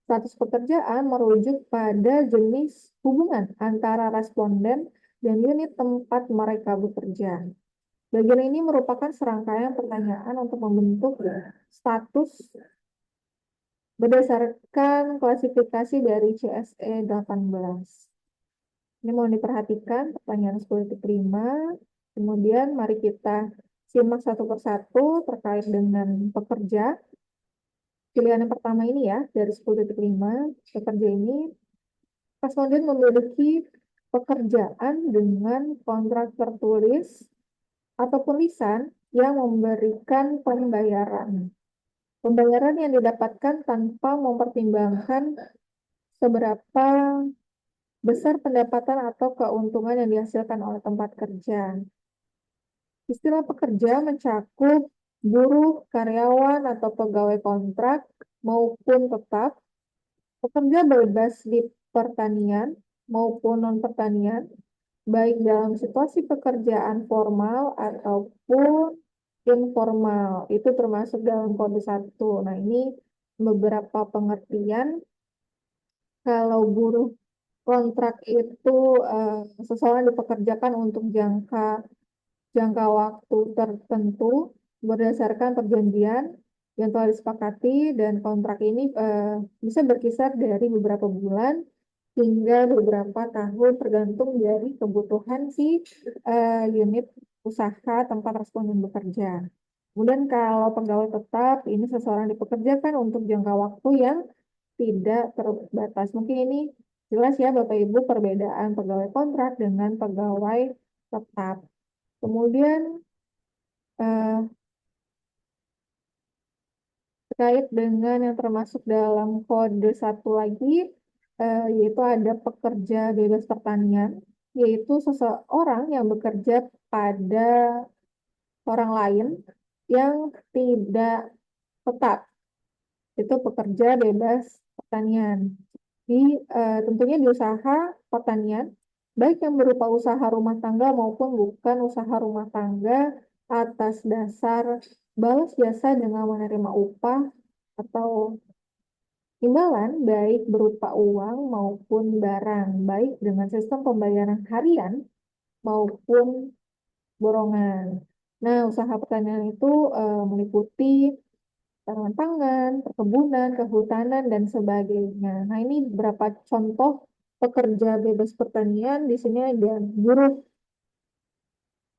Status pekerjaan merujuk pada jenis hubungan antara responden dan unit tempat mereka bekerja. Bagian ini merupakan serangkaian pertanyaan untuk membentuk status berdasarkan klasifikasi dari CSE 18. Ini mohon diperhatikan pertanyaan 10.5. Kemudian mari kita simak satu persatu terkait dengan pekerja. Pilihan yang pertama ini ya, dari 10.5, pekerja ini, responden memiliki pekerjaan dengan kontrak tertulis ataupun lisan yang memberikan pembayaran. Pembayaran yang didapatkan tanpa mempertimbangkan seberapa besar pendapatan atau keuntungan yang dihasilkan oleh tempat kerja. Istilah pekerja mencakup buruh, karyawan, atau pegawai kontrak maupun tetap, pekerja bebas di pertanian maupun non-pertanian, baik dalam situasi pekerjaan formal ataupun informal. Itu termasuk dalam kode 1. Nah, ini beberapa pengertian. Kalau buruh kontrak itu seseorang dipekerjakan untuk jangka waktu tertentu berdasarkan perjanjian yang telah disepakati dan kontrak ini bisa berkisar dari beberapa bulan hingga beberapa tahun tergantung dari kebutuhan si unit usaha tempat responden bekerja. Kemudian kalau pegawai tetap ini seseorang dipekerjakan untuk jangka waktu yang tidak terbatas. Mungkin ini jelas ya Bapak Ibu perbedaan pegawai kontrak dengan pegawai tetap. Kemudian terkait dengan yang termasuk dalam kode 1 lagi, yaitu ada pekerja bebas pertanian, yaitu seseorang yang bekerja pada orang lain yang tidak tetap. itu pekerja bebas pertanian. Tentunya di usaha pertanian, baik yang berupa usaha rumah tangga maupun bukan usaha rumah tangga atas dasar balas jasa dengan menerima upah atau imbalan baik berupa uang maupun barang, baik dengan sistem pembayaran harian maupun borongan. Nah, usaha pertanian itu meliputi tanaman pangan, perkebunan, kehutanan, dan sebagainya. Nah, ini beberapa contoh pekerja bebas pertanian. Di sini ada buruh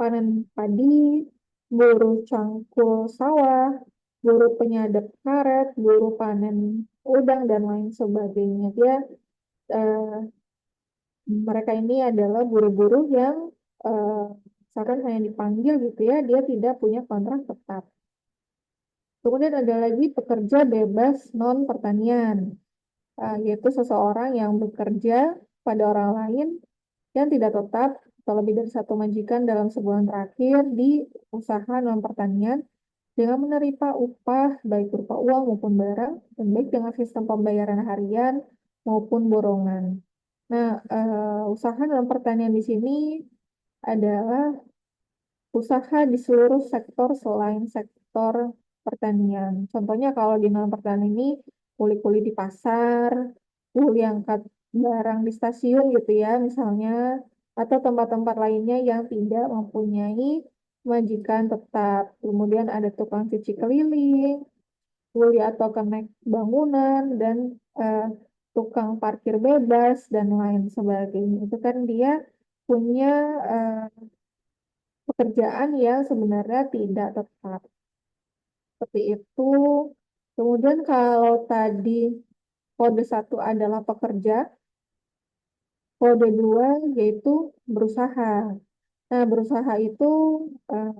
panen padi, buruh cangkul sawah, buruh penyadap karet, buruh panen udang, dan lain sebagainya. Eh, Mereka ini adalah buruh-buruh yang eh, misalkan hanya dipanggil gitu ya, dia tidak punya kontrak tetap. Kemudian ada lagi pekerja bebas non pertanian, yaitu seseorang yang bekerja pada orang lain yang tidak tetap atau lebih dari satu majikan dalam sebulan terakhir di usaha non pertanian dengan menerima upah baik berupa uang maupun barang dan baik dengan sistem pembayaran harian maupun borongan. Nah, usaha non pertanian di sini adalah usaha di seluruh sektor selain sektor pertanian. Contohnya kalau di non pertanian ini kuli-kuli di pasar, kuli angkat barang di stasiun gitu ya misalnya, atau tempat-tempat lainnya yang tidak mempunyai majikan tetap. Kemudian ada tukang cuci keliling, kuli atau kenek bangunan, dan eh, tukang parkir bebas, dan lain sebagainya. Itu kan dia punya eh, pekerjaan yang sebenarnya tidak tetap. Seperti itu. Kemudian kalau tadi kode satu adalah pekerja, kode dua yaitu berusaha. Nah, berusaha itu eh,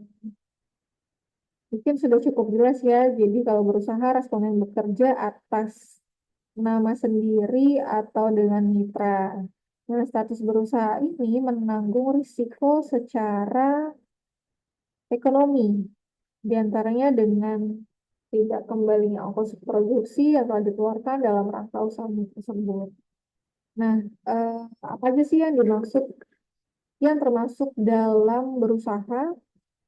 mungkin sudah cukup jelas ya. Jadi kalau berusaha responden bekerja atas nama sendiri atau dengan mitra. Nah, status berusaha ini menanggung risiko secara ekonomi, di antaranya dengan tidak kembalinya ongkos produksi yang telah dikeluarkan dalam rangka usaha tersebut. Nah, eh, apa aja sih yang dimaksud, yang termasuk dalam berusaha?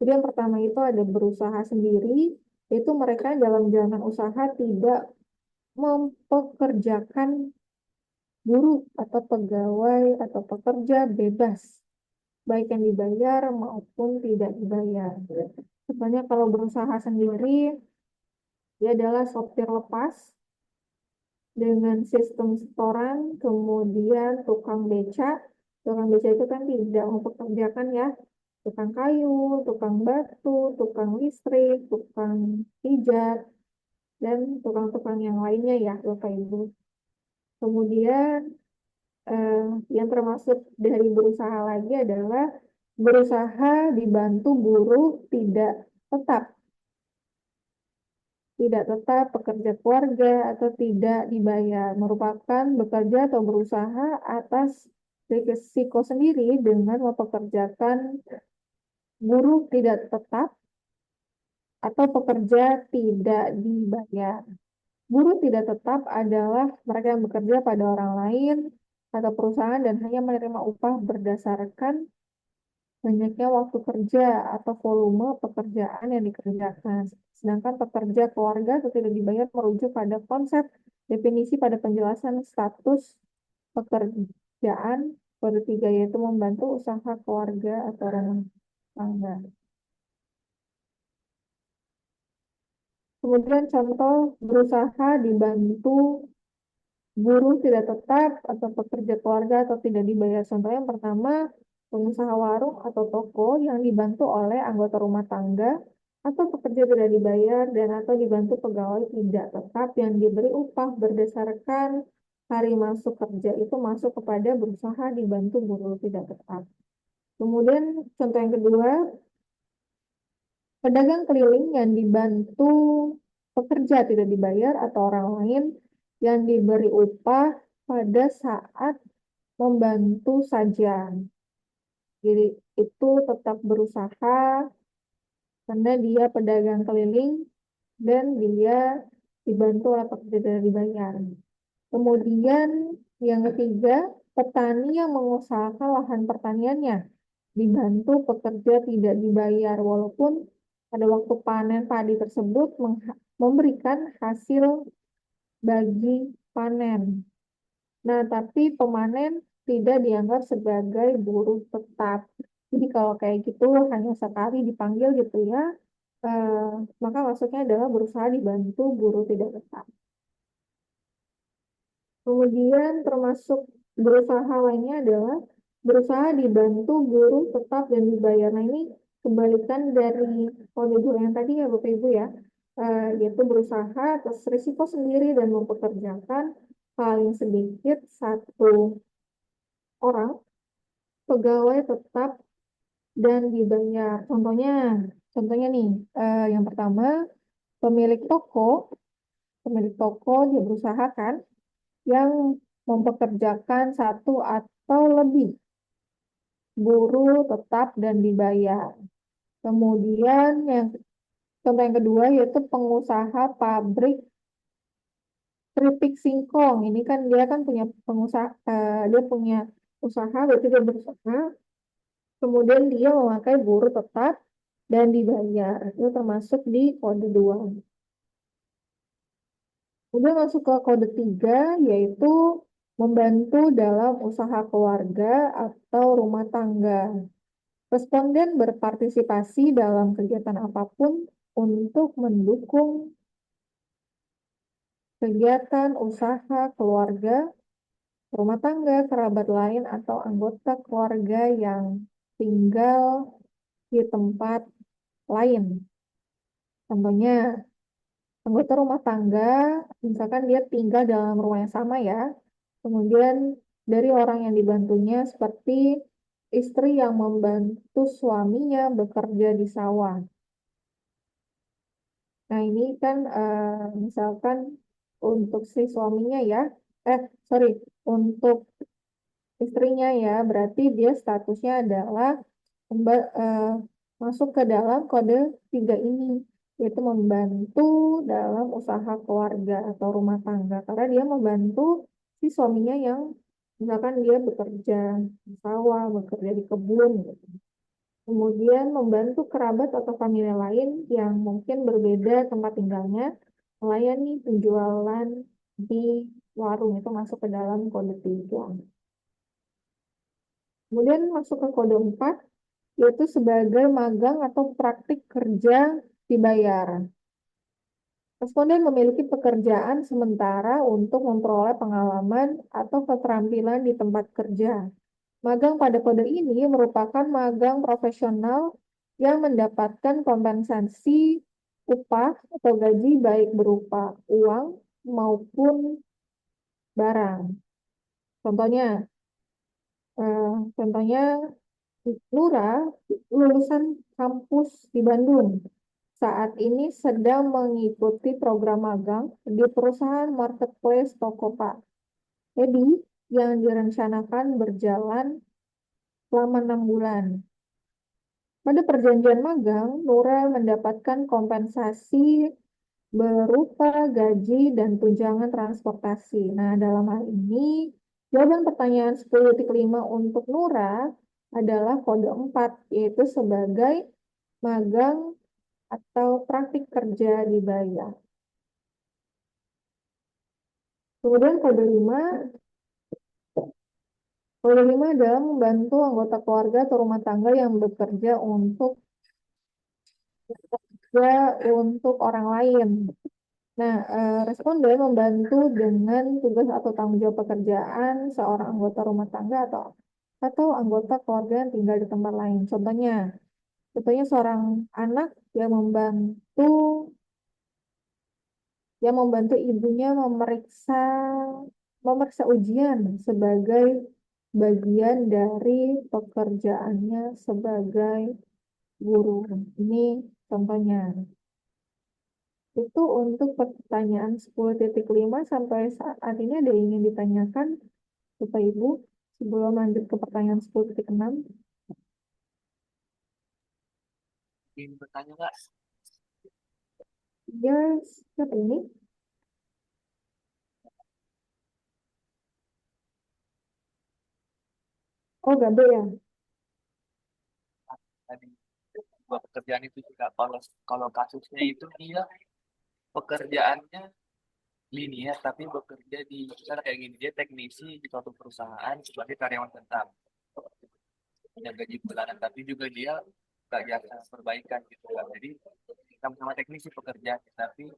Jadi yang pertama itu ada berusaha sendiri, yaitu mereka dalam jalankan usaha tidak mempekerjakan buruh atau pegawai atau pekerja bebas, baik yang dibayar maupun tidak dibayar. Sebenarnya kalau berusaha sendiri, dia adalah sopir lepas dengan sistem setoran, kemudian tukang beca. Tukang beca itu kan tidak mempekerjakan ya, tukang kayu, tukang batu, tukang listrik, tukang pijat, dan tukang-tukang yang lainnya ya, Bapak Ibu. Kemudian eh, yang termasuk dari berusaha lagi adalah berusaha dibantu buruh tetap tidak tetap, pekerja keluarga, atau tidak dibayar, merupakan bekerja atau berusaha atas risiko sendiri dengan mempekerjakan buruh tidak tetap atau pekerja tidak dibayar. Buruh tidak tetap adalah mereka yang bekerja pada orang lain atau perusahaan dan hanya menerima upah berdasarkan banyaknya waktu kerja atau volume pekerjaan yang dikerjakan. Sedangkan pekerja keluarga atau tidak dibayar merujuk pada konsep definisi pada penjelasan status pekerjaan kode 3 yaitu membantu usaha keluarga atau rumah tangga. Kemudian contoh berusaha dibantu buruh tidak tetap atau pekerja keluarga atau tidak dibayar. Contoh yang pertama, pengusaha warung atau toko yang dibantu oleh anggota rumah tangga atau pekerja tidak dibayar dan atau dibantu pegawai tidak tetap yang diberi upah berdasarkan hari masuk kerja itu masuk kepada berusaha dibantu buruh tidak tetap. Kemudian contoh yang kedua, pedagang keliling yang dibantu pekerja tidak dibayar atau orang lain yang diberi upah pada saat membantu saja. Jadi itu tetap berusaha karena dia pedagang keliling dan dia dibantu oleh pekerja tidak dibayar. Kemudian yang ketiga, petani yang mengusahakan lahan pertaniannya dibantu pekerja tidak dibayar walaupun pada waktu panen padi tersebut memberikan hasil bagi panen. Nah, tapi pemanen tidak dianggap sebagai buruh tetap. Jadi kalau kayak gitu hanya sekali dipanggil gitu ya, eh, maka maksudnya adalah berusaha dibantu buruh tidak tetap. Kemudian termasuk berusaha lainnya adalah berusaha dibantu buruh tetap dan dibayar. Nah, ini kebalikan dari kode dua yang tadi ya Bapak Ibu ya. Yaitu berusaha atas risiko sendiri dan mempekerjakan paling sedikit satu orang pegawai tetap dan dibayar. Contohnya nih, yang pertama pemilik pemilik toko dia berusaha kan yang mempekerjakan satu atau lebih buruh tetap dan dibayar. Kemudian contoh yang kedua yaitu pengusaha pabrik keripik singkong. Ini kan dia kan punya pengusaha, dia punya usaha, berarti dia berusaha. Kemudian dia memakai buruh tetap dan dibayar. Itu termasuk di kode 2. Kemudian masuk ke kode 3, yaitu membantu dalam usaha keluarga atau rumah tangga. Responden berpartisipasi dalam kegiatan apapun untuk mendukung kegiatan usaha keluarga, rumah tangga, kerabat lain, atau anggota keluarga yang tinggal di tempat lain. Contohnya, anggota rumah tangga, misalkan dia tinggal dalam rumah yang sama ya, kemudian dari orang yang dibantunya seperti istri yang membantu suaminya bekerja di sawah. Nah ini kan misalkan untuk si suaminya ya, sorry, untuk istrinya ya, berarti dia statusnya adalah eh, masuk ke dalam kode 3 ini, yaitu membantu dalam usaha keluarga atau rumah tangga, karena dia membantu si suaminya yang misalkan dia bekerja di sawah, bekerja di kebun, gitu. Kemudian membantu kerabat atau famili lain yang mungkin berbeda tempat tinggalnya, melayani penjualan di warung, itu masuk ke dalam kode 3. Kemudian masuk ke kode 4, yaitu sebagai magang atau praktik kerja dibayar. Responden memiliki pekerjaan sementara untuk memperoleh pengalaman atau keterampilan di tempat kerja. Magang pada kode ini merupakan magang profesional yang mendapatkan kompensasi upah atau gaji baik berupa uang maupun barang. Contohnya, contohnya Nura lulusan kampus di Bandung. Saat ini sedang mengikuti program magang di perusahaan marketplace Tokopedia. Jadi, yang direncanakan berjalan selama 6 bulan. Pada perjanjian magang, Nura mendapatkan kompensasi berupa gaji dan tunjangan transportasi. Nah, dalam hal ini, jawaban pertanyaan 10.5 untuk Nura adalah kode 4, yaitu sebagai magang atau praktik kerja dibayar. Kemudian kode 5 adalah membantu anggota keluarga atau rumah tangga yang bekerja untuk orang lain. Nah, responden membantu dengan tugas atau tanggung jawab pekerjaan seorang anggota rumah tangga atau anggota keluarga yang tinggal di tempat lain. Contohnya seorang anak yang membantu ibunya memeriksa ujian sebagai bagian dari pekerjaannya sebagai guru. Ini contohnya. Itu untuk pertanyaan 10.5 sampai saat ini ada yang ingin ditanyakan Bapak Ibu sebelum lanjut ke pertanyaan 10.6. Ingin bertanya nggak? Ya, siapa ini? Oh, Gabe ya. Tadi dua pekerjaan itu juga kalau kasusnya itu dia pekerjaannya linear tapi bekerja di misalnya kayak gini, dia teknisi di suatu perusahaan sebagai karyawan tetap punya gaji bulanan, tapi juga dia nggak jasa perbaikan gitu kan. Jadi sama-sama teknisi pekerjaan, tapi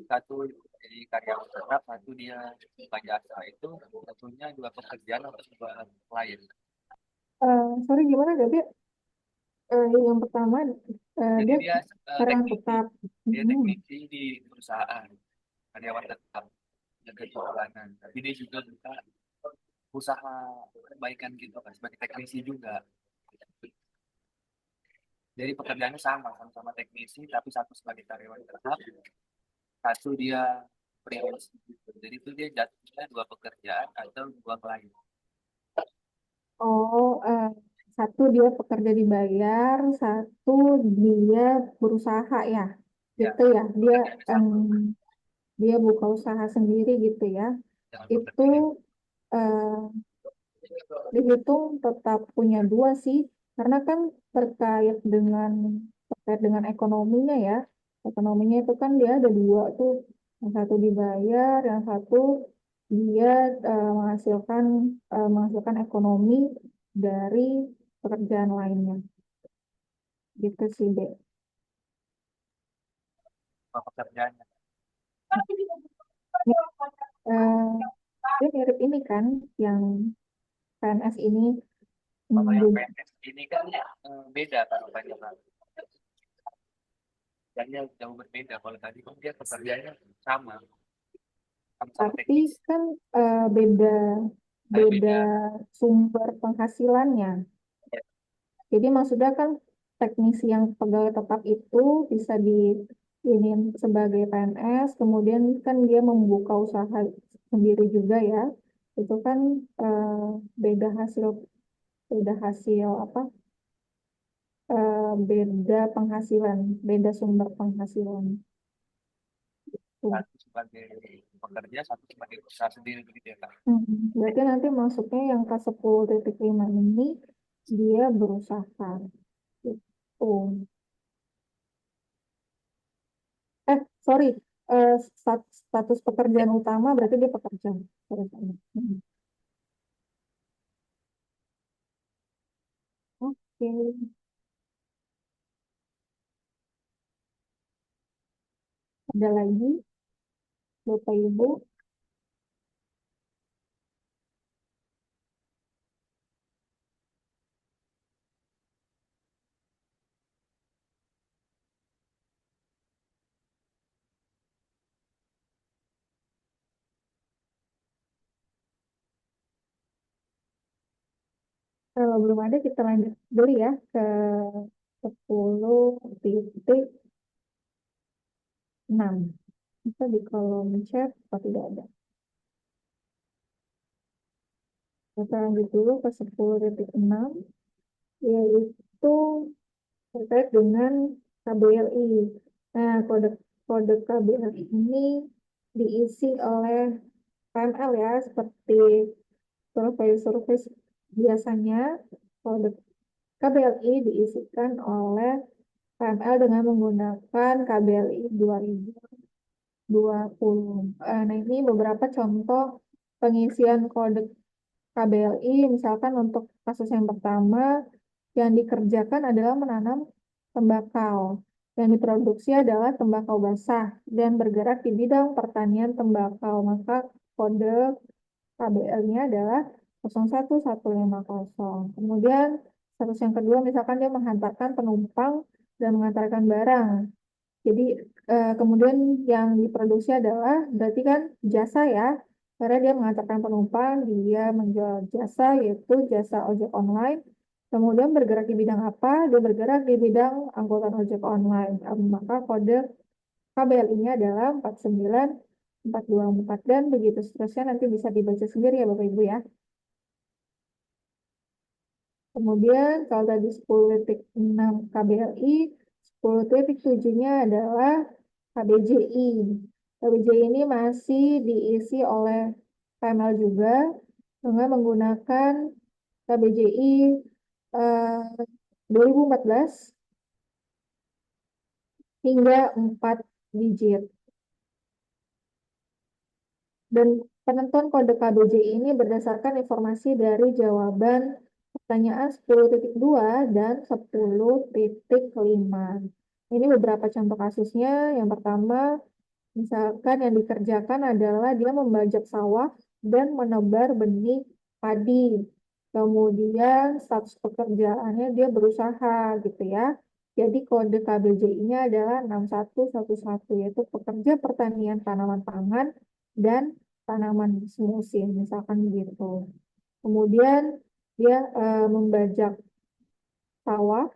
satu jadi karyawan tetap, satu dia buka jasa, itu tentunya dua pekerjaan atau dua klien. Sorry, gimana Gabe? Yang pertama Jadi dia dia karyawan teknisi, tetap. dia Mm-mm. teknisi di perusahaan, karyawan tetap, jaga bulanan, tapi dia juga buka usaha perbaikan gitu kan sebagai teknisi juga. Jadi pekerjaannya sama-sama teknisi, tapi satu sebagai karyawan tetap, satu dia freelance gitu. Jadi itu dia jatuhnya dua pekerjaan atau dua klien. Oh, satu dia pekerja dibayar, satu dia berusaha ya, Ya, gitu ya. Dia pekerjaannya sama, dia buka usaha sendiri gitu ya. jangan Itu bekerja. eh, dihitung tetap punya dua sih, karena kan terkait dengan ekonominya ya. Ekonominya itu kan dia ada dua tuh, yang satu dibayar, yang satu dia menghasilkan ekonomi dari pekerjaan lainnya. Gitu sih, Dek. Dua pekerjaannya. Eh, Dia mirip ini kan, yang PNS ini. Kalau yang Jadi PNS ini kan beda kalau banyak kerjanya jauh berbeda. Kalau tadi kan dia pekerjaannya sama, sama-sama tapi teknis. kan beda Saya beda beda. sumber penghasilannya. Ya, Jadi maksudnya kan teknisi yang pegawai tetap itu bisa ini sebagai PNS, kemudian kan dia membuka usaha sendiri juga ya. Itu kan eh, beda hasil beda hasil apa? Beda penghasilan, beda sumber penghasilan. Tuh. satu sebagai pekerja, satu sebagai usaha sendiri begitu ya Kak. Berarti nanti masuknya yang ke 10.5 ini dia berusaha. Gitu. Sorry, status pekerjaan utama berarti dia pekerja. Sorry, sorry. Oke, ada lagi Bapak Ibu? Kalau belum ada kita lanjut dulu ya ke 10.6. Bisa di kolom chat atau tidak ada. Kita lanjut dulu ke 10.6, yaitu terkait dengan KBLI. Nah, kode kode KBLI ini diisi oleh PML ya, seperti survei-survei biasanya. Kode KBLI diisikan oleh PML dengan menggunakan KBLI 2020. Nah, ini beberapa contoh pengisian kode KBLI. Misalkan untuk kasus yang pertama, yang dikerjakan adalah menanam tembakau. Yang diproduksi adalah tembakau basah dan bergerak di bidang pertanian tembakau. Maka kode KBL-nya adalah 01150. Kemudian status yang kedua, misalkan dia menghantarkan penumpang dan mengantarkan barang. Jadi kemudian yang diproduksi adalah berarti kan jasa ya, karena dia mengantarkan penumpang, dia menjual jasa yaitu jasa ojek online. Kemudian bergerak di bidang apa? Dia bergerak di bidang angkutan ojek online. Maka kode KBLI-nya adalah 49424 dan begitu seterusnya, nanti bisa dibaca sendiri ya Bapak Ibu ya. Kemudian kalau tadi 10.6 KBLI, 10.7-nya adalah KBJI. KBJI ini masih diisi oleh PML juga dengan menggunakan KBJI 2014 hingga 4 digit. Dan penentuan kode KBJI ini berdasarkan informasi dari jawaban pertanyaan 10.2 dan 10.5. Ini beberapa contoh kasusnya. Yang pertama, misalkan yang dikerjakan adalah dia membajak sawah dan menebar benih padi. Kemudian status pekerjaannya dia berusaha gitu ya. Jadi kode KBJI-nya adalah 6111, yaitu pekerja pertanian tanaman pangan dan tanaman semusim, misalkan gitu. Kemudian dia membajak sawah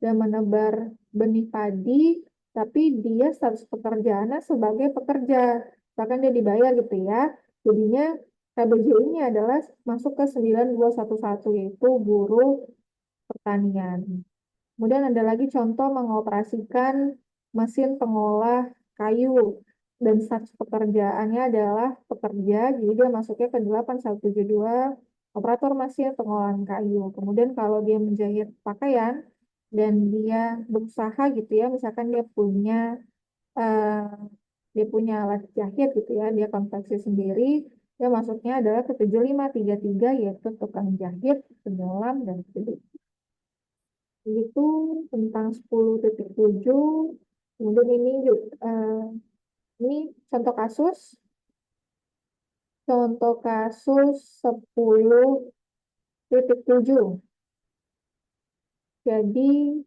dan menebar benih padi, tapi dia status pekerjaannya sebagai pekerja. Misalkan dia dibayar gitu ya. Jadinya KBJI-nya adalah masuk ke 9211, yaitu buruh pertanian. Kemudian ada lagi contoh mengoperasikan mesin pengolah kayu dan status pekerjaannya adalah pekerja, jadi dia masuknya ke 8172 operator mesin pengolahan kayu. Kemudian kalau dia menjahit pakaian dan dia berusaha gitu ya, misalkan eh, dia punya alat jahit gitu ya, dia konveksi sendiri, dia masuknya adalah ke 7533, yaitu tukang jahit, penyelam, dan sebagainya. Itu tentang 10.7. Kemudian ini contoh kasus 10.7. Jadi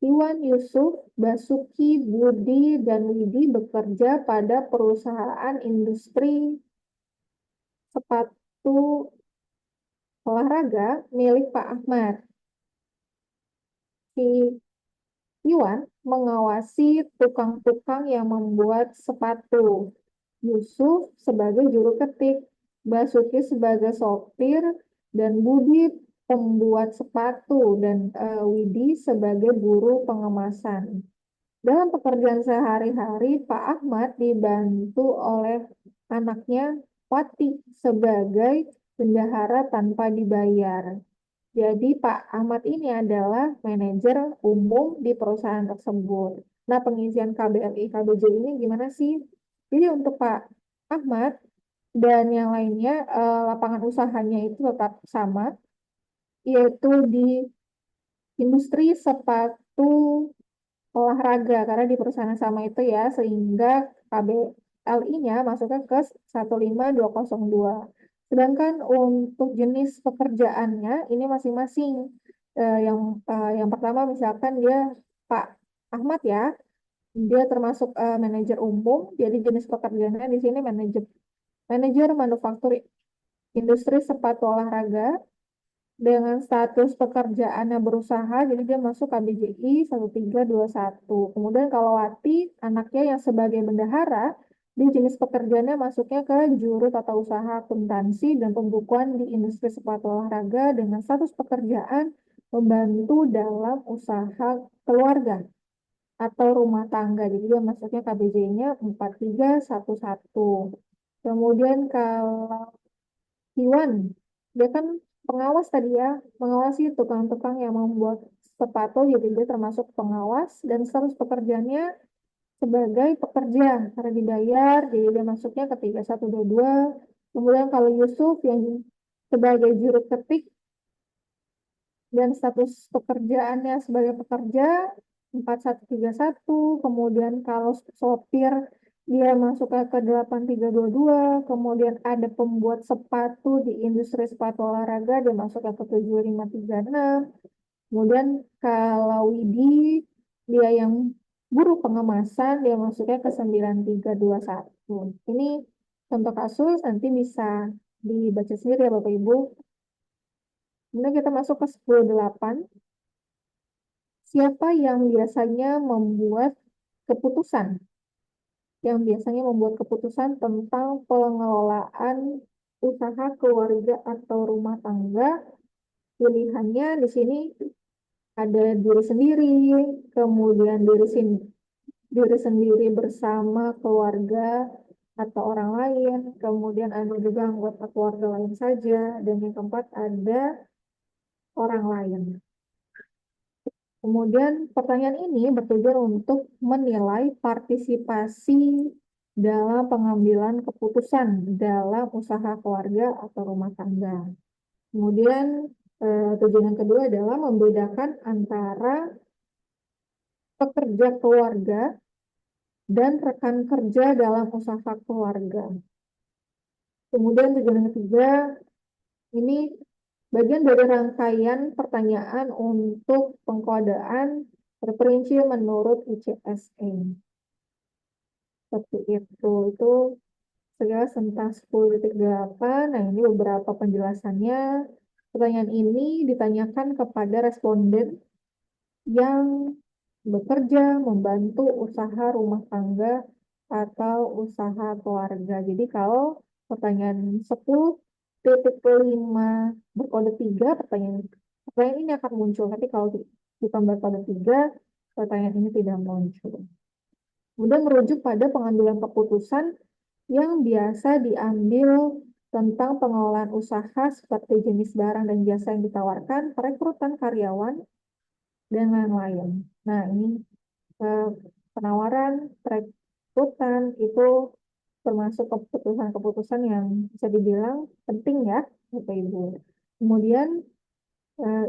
Iwan, Yusuf, Basuki, Budi, dan Widi bekerja pada perusahaan industri sepatu olahraga milik Pak Ahmad. Si Iwan mengawasi tukang-tukang yang membuat sepatu. Yusuf sebagai juru ketik, Basuki sebagai sopir, dan Budi pembuat sepatu, dan Widi sebagai buruh pengemasan. Dalam pekerjaan sehari-hari, Pak Ahmad dibantu oleh anaknya Wati sebagai bendahara tanpa dibayar. Jadi Pak Ahmad ini adalah manajer umum di perusahaan tersebut. Nah, pengisian KBLI KBJ ini gimana sih? Jadi untuk Pak Ahmad dan yang lainnya, lapangan usahanya itu tetap sama, yaitu di industri sepatu olahraga, karena di perusahaan yang sama itu ya, sehingga KBLI-nya masuknya ke 15202. Sedangkan untuk jenis pekerjaannya ini masing-masing. Yang pertama misalkan dia Pak Ahmad ya, dia termasuk manajer umum, jadi jenis pekerjaannya di sini manajer manufaktur industri sepatu olahraga dengan status pekerjaannya berusaha, jadi dia masuk KBJI 1321. Kemudian kalau Wati, anaknya yang sebagai bendahara, di jenis pekerjaannya masuknya ke juru tata usaha akuntansi dan pembukuan di industri sepatu olahraga dengan status pekerjaan membantu dalam usaha keluarga atau rumah tangga. Jadi dia masuknya KBJ-nya 4311. Kemudian kalau Iwan, dia kan pengawas tadi ya, mengawasi tukang-tukang yang membuat sepatu, jadi dia termasuk pengawas dan status pekerjaannya sebagai pekerja karena dibayar, jadi dia masuknya ke 3122. Kemudian kalau Yusuf yang sebagai juru ketik dan status pekerjaannya sebagai pekerja 4131. Kemudian kalau sopir dia masuk ke 8322. Kemudian ada pembuat sepatu di industri sepatu olahraga dia masuk ke 7536. Kemudian kalau Widi dia yang buruh pengemasan dia masuknya ke 9321. Ini contoh kasus, nanti bisa dibaca sendiri ya Bapak Ibu. Kemudian kita masuk ke 10.8. Siapa yang biasanya membuat keputusan? Yang biasanya membuat keputusan tentang pengelolaan usaha keluarga atau rumah tangga. Pilihannya di sini ada diri sendiri, kemudian diri sendiri bersama keluarga, atau orang lain, kemudian ada juga anggota keluarga lain saja, dan yang keempat ada orang lain. Kemudian pertanyaan ini bertujuan untuk menilai partisipasi dalam pengambilan keputusan dalam usaha keluarga atau rumah tangga. Kemudian tujuan yang kedua adalah membedakan antara pekerja keluarga dan rekan kerja dalam usaha keluarga. Kemudian tujuan yang ketiga, ini bagian dari rangkaian pertanyaan untuk pengkodaan terperinci menurut ICSE. Seperti itu sekilas tentang 10.8. Nah, ini beberapa penjelasannya. Pertanyaan ini ditanyakan kepada responden yang bekerja membantu usaha rumah tangga atau usaha keluarga. Jadi kalau pertanyaan 10.5 berkode 3, pertanyaan ini akan muncul. Tapi kalau bukan berkode 3, pertanyaan ini tidak muncul. Kemudian merujuk pada pengambilan keputusan yang biasa diambil tentang pengelolaan usaha seperti jenis barang dan jasa yang ditawarkan, perekrutan karyawan, dan lain-lain. Nah, ini penawaran, perekrutan itu termasuk keputusan-keputusan yang bisa dibilang penting ya, Bapak Ibu. Kemudian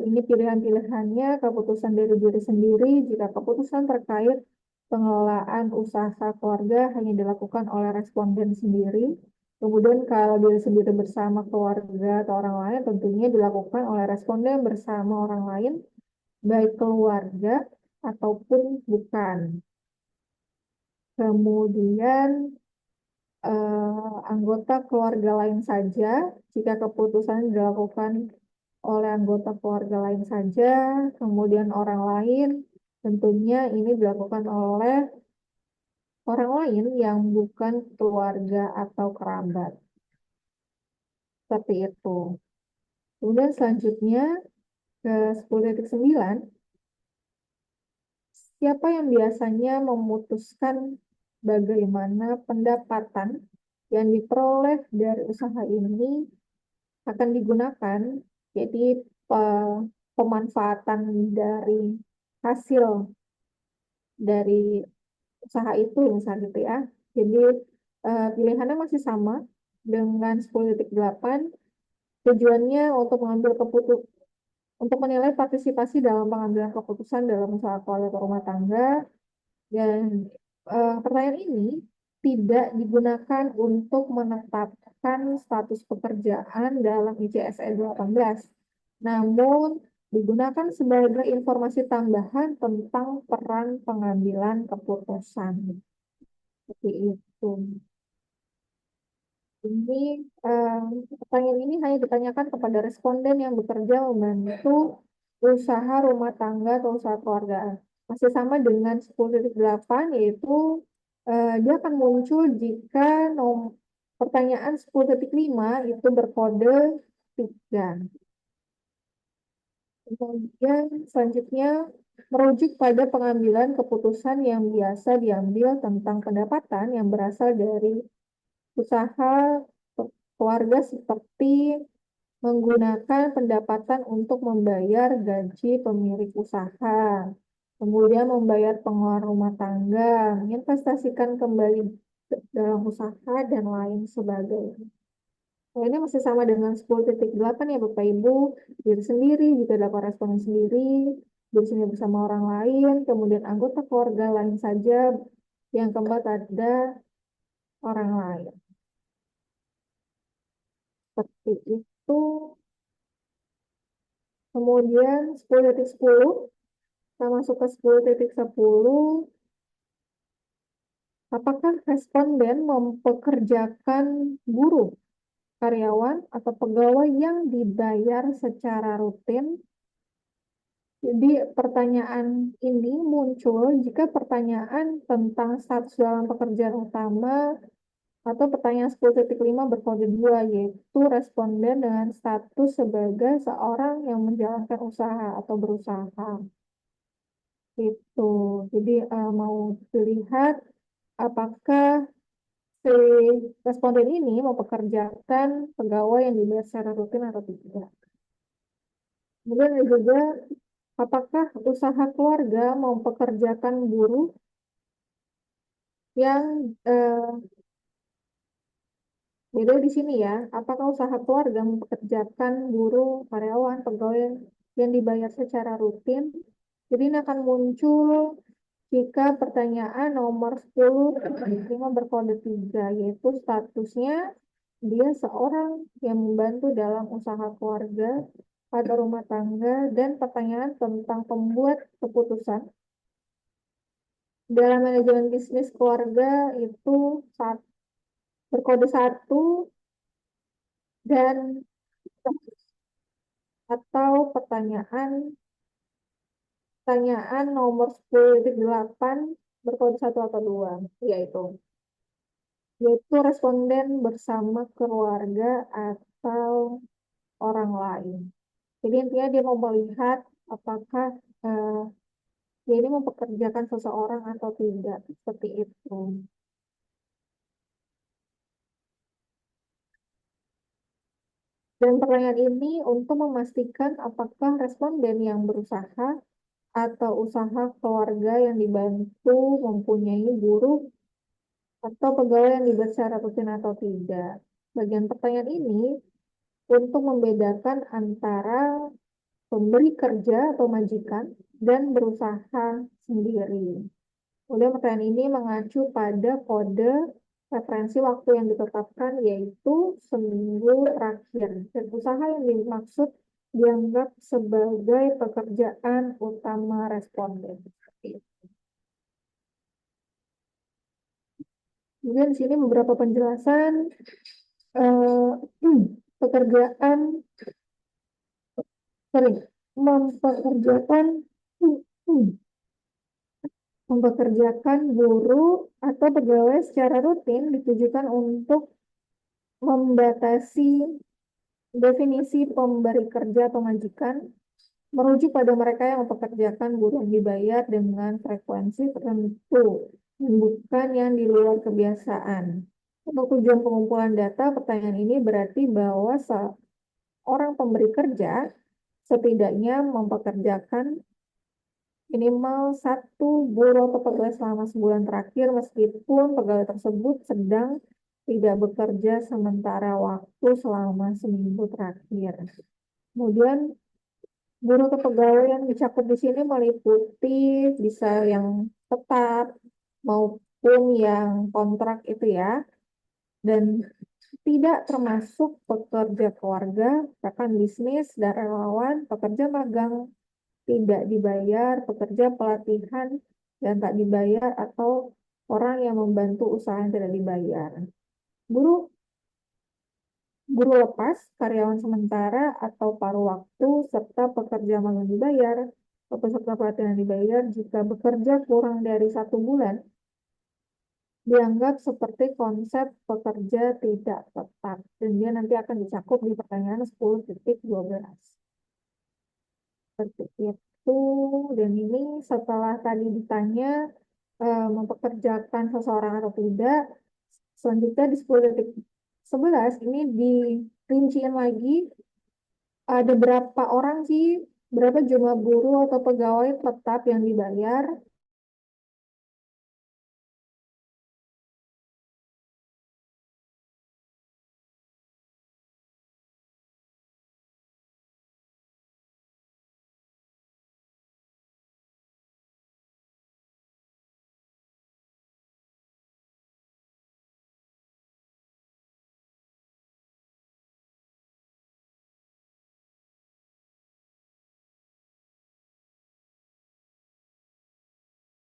ini pilihan-pilihannya, keputusan dari diri sendiri jika keputusan terkait pengelolaan usaha keluarga hanya dilakukan oleh responden sendiri. Kemudian kalau diri sendiri bersama keluarga atau orang lain tentunya dilakukan oleh responden bersama orang lain, baik keluarga ataupun bukan. Kemudian anggota keluarga lain saja jika keputusan dilakukan oleh anggota keluarga lain saja, kemudian orang lain tentunya ini dilakukan oleh orang lain yang bukan keluarga atau kerabat. Seperti itu. Kemudian selanjutnya ke 10.9, siapa yang biasanya memutuskan bagaimana pendapatan yang diperoleh dari usaha ini akan digunakan, jadi pemanfaatan dari hasil dari usaha itu misalnya gitu ya. Jadi pilihannya masih sama dengan 10.8. Tujuannya untuk menilai partisipasi dalam pengambilan keputusan dalam usaha keluarga atau rumah tangga. Dan pertanyaan ini tidak digunakan untuk menetapkan status pekerjaan dalam ICSE 18, namun digunakan sebagai informasi tambahan tentang peran pengambilan keputusan. Seperti itu. Ini pertanyaan ini hanya ditanyakan kepada responden yang bekerja membantu usaha rumah tangga atau usaha keluarga. Masih sama dengan 10.8, yaitu dia akan muncul jika pertanyaan 10.5 itu berkode 3. Kemudian selanjutnya merujuk pada pengambilan keputusan yang biasa diambil tentang pendapatan yang berasal dari usaha keluarga seperti menggunakan pendapatan untuk membayar gaji pemilik usaha, kemudian membayar pengeluaran rumah tangga, menginvestasikan kembali dalam usaha, dan lain sebagainya. Nah, ini masih sama dengan 10.8 ya Bapak Ibu, diri sendiri jika dilakukan responden sendiri, diri sendiri bersama orang lain, kemudian anggota keluarga lain saja, yang keempat ada orang lain. Seperti itu. Kemudian 10.10, kita masuk ke 10.10. Apakah responden mempekerjakan buruh, karyawan, atau pegawai yang dibayar secara rutin? Jadi pertanyaan ini muncul jika pertanyaan tentang status dalam pekerjaan utama atau pertanyaan 10.5 berkode 2, yaitu responden dengan status sebagai seorang yang menjalankan usaha atau berusaha. Itu. Jadi mau dilihat apakah si responden ini mempekerjakan pegawai yang dibayar secara rutin atau tidak. Kemudian ada juga apakah usaha keluarga mempekerjakan buruh yang beda di sini ya. Apakah usaha keluarga mempekerjakan buruh, karyawan, pegawai yang dibayar secara rutin? Jadi ini akan muncul jika pertanyaan nomor 10 5 berkode 3, yaitu statusnya dia seorang yang membantu dalam usaha keluarga atau rumah tangga, dan pertanyaan tentang pembuat keputusan dalam manajemen bisnis keluarga itu berkode 1 dan atau pertanyaan nomor 10.8 berkode 1 atau 2, yaitu responden bersama keluarga atau orang lain. Jadi intinya dia mau melihat apakah dia ini mempekerjakan seseorang atau tidak, seperti itu. Dan pertanyaan ini untuk memastikan apakah responden yang berusaha atau usaha keluarga yang dibantu mempunyai buruh atau pegawai yang dibayar secara rutin atau tidak. Bagian pertanyaan ini untuk membedakan antara pemberi kerja atau majikan dan berusaha sendiri. Kemudian pertanyaan ini mengacu pada kode referensi waktu yang ditetapkan, yaitu seminggu terakhir. Dan usaha yang dimaksud dianggap sebagai pekerjaan utama responden. Kemudian di sini beberapa penjelasan eh, pekerjaan, mempekerjakan buruh atau pegawai secara rutin ditujukan untuk membatasi definisi pemberi kerja atau majikan, merujuk pada mereka yang mempekerjakan buruh yang dibayar dengan frekuensi tertentu, dan bukan yang di luar kebiasaan. Untuk tujuan pengumpulan data, pertanyaan ini berarti bahwa seorang pemberi kerja setidaknya mempekerjakan minimal 1 buruh atau pegawai selama sebulan terakhir, meskipun pegawai tersebut sedang tidak bekerja sementara waktu selama seminggu terakhir. Kemudian buruh atau pegawai yang dicakup di sini meliputi bisa yang tetap maupun yang kontrak itu ya, dan tidak termasuk pekerja keluarga, rekan bisnis, dan relawan, pekerja magang tidak dibayar, pekerja pelatihan yang tak dibayar, atau orang yang membantu usaha yang tidak dibayar. Guru lepas, karyawan sementara atau paruh waktu, serta pekerja magang dibayar, atau peserta pelatihan dibayar jika bekerja kurang dari 1 bulan, dianggap seperti konsep pekerja tidak tetap. Dan dia nanti akan dicakup di pertanyaan 10.12. Seperti itu. Dan ini setelah tadi ditanya mempekerjakan seseorang atau tidak, selanjutnya di 10.11 ini dirinciin lagi ada berapa orang sih, berapa jumlah buruh atau pegawai tetap yang dibayar,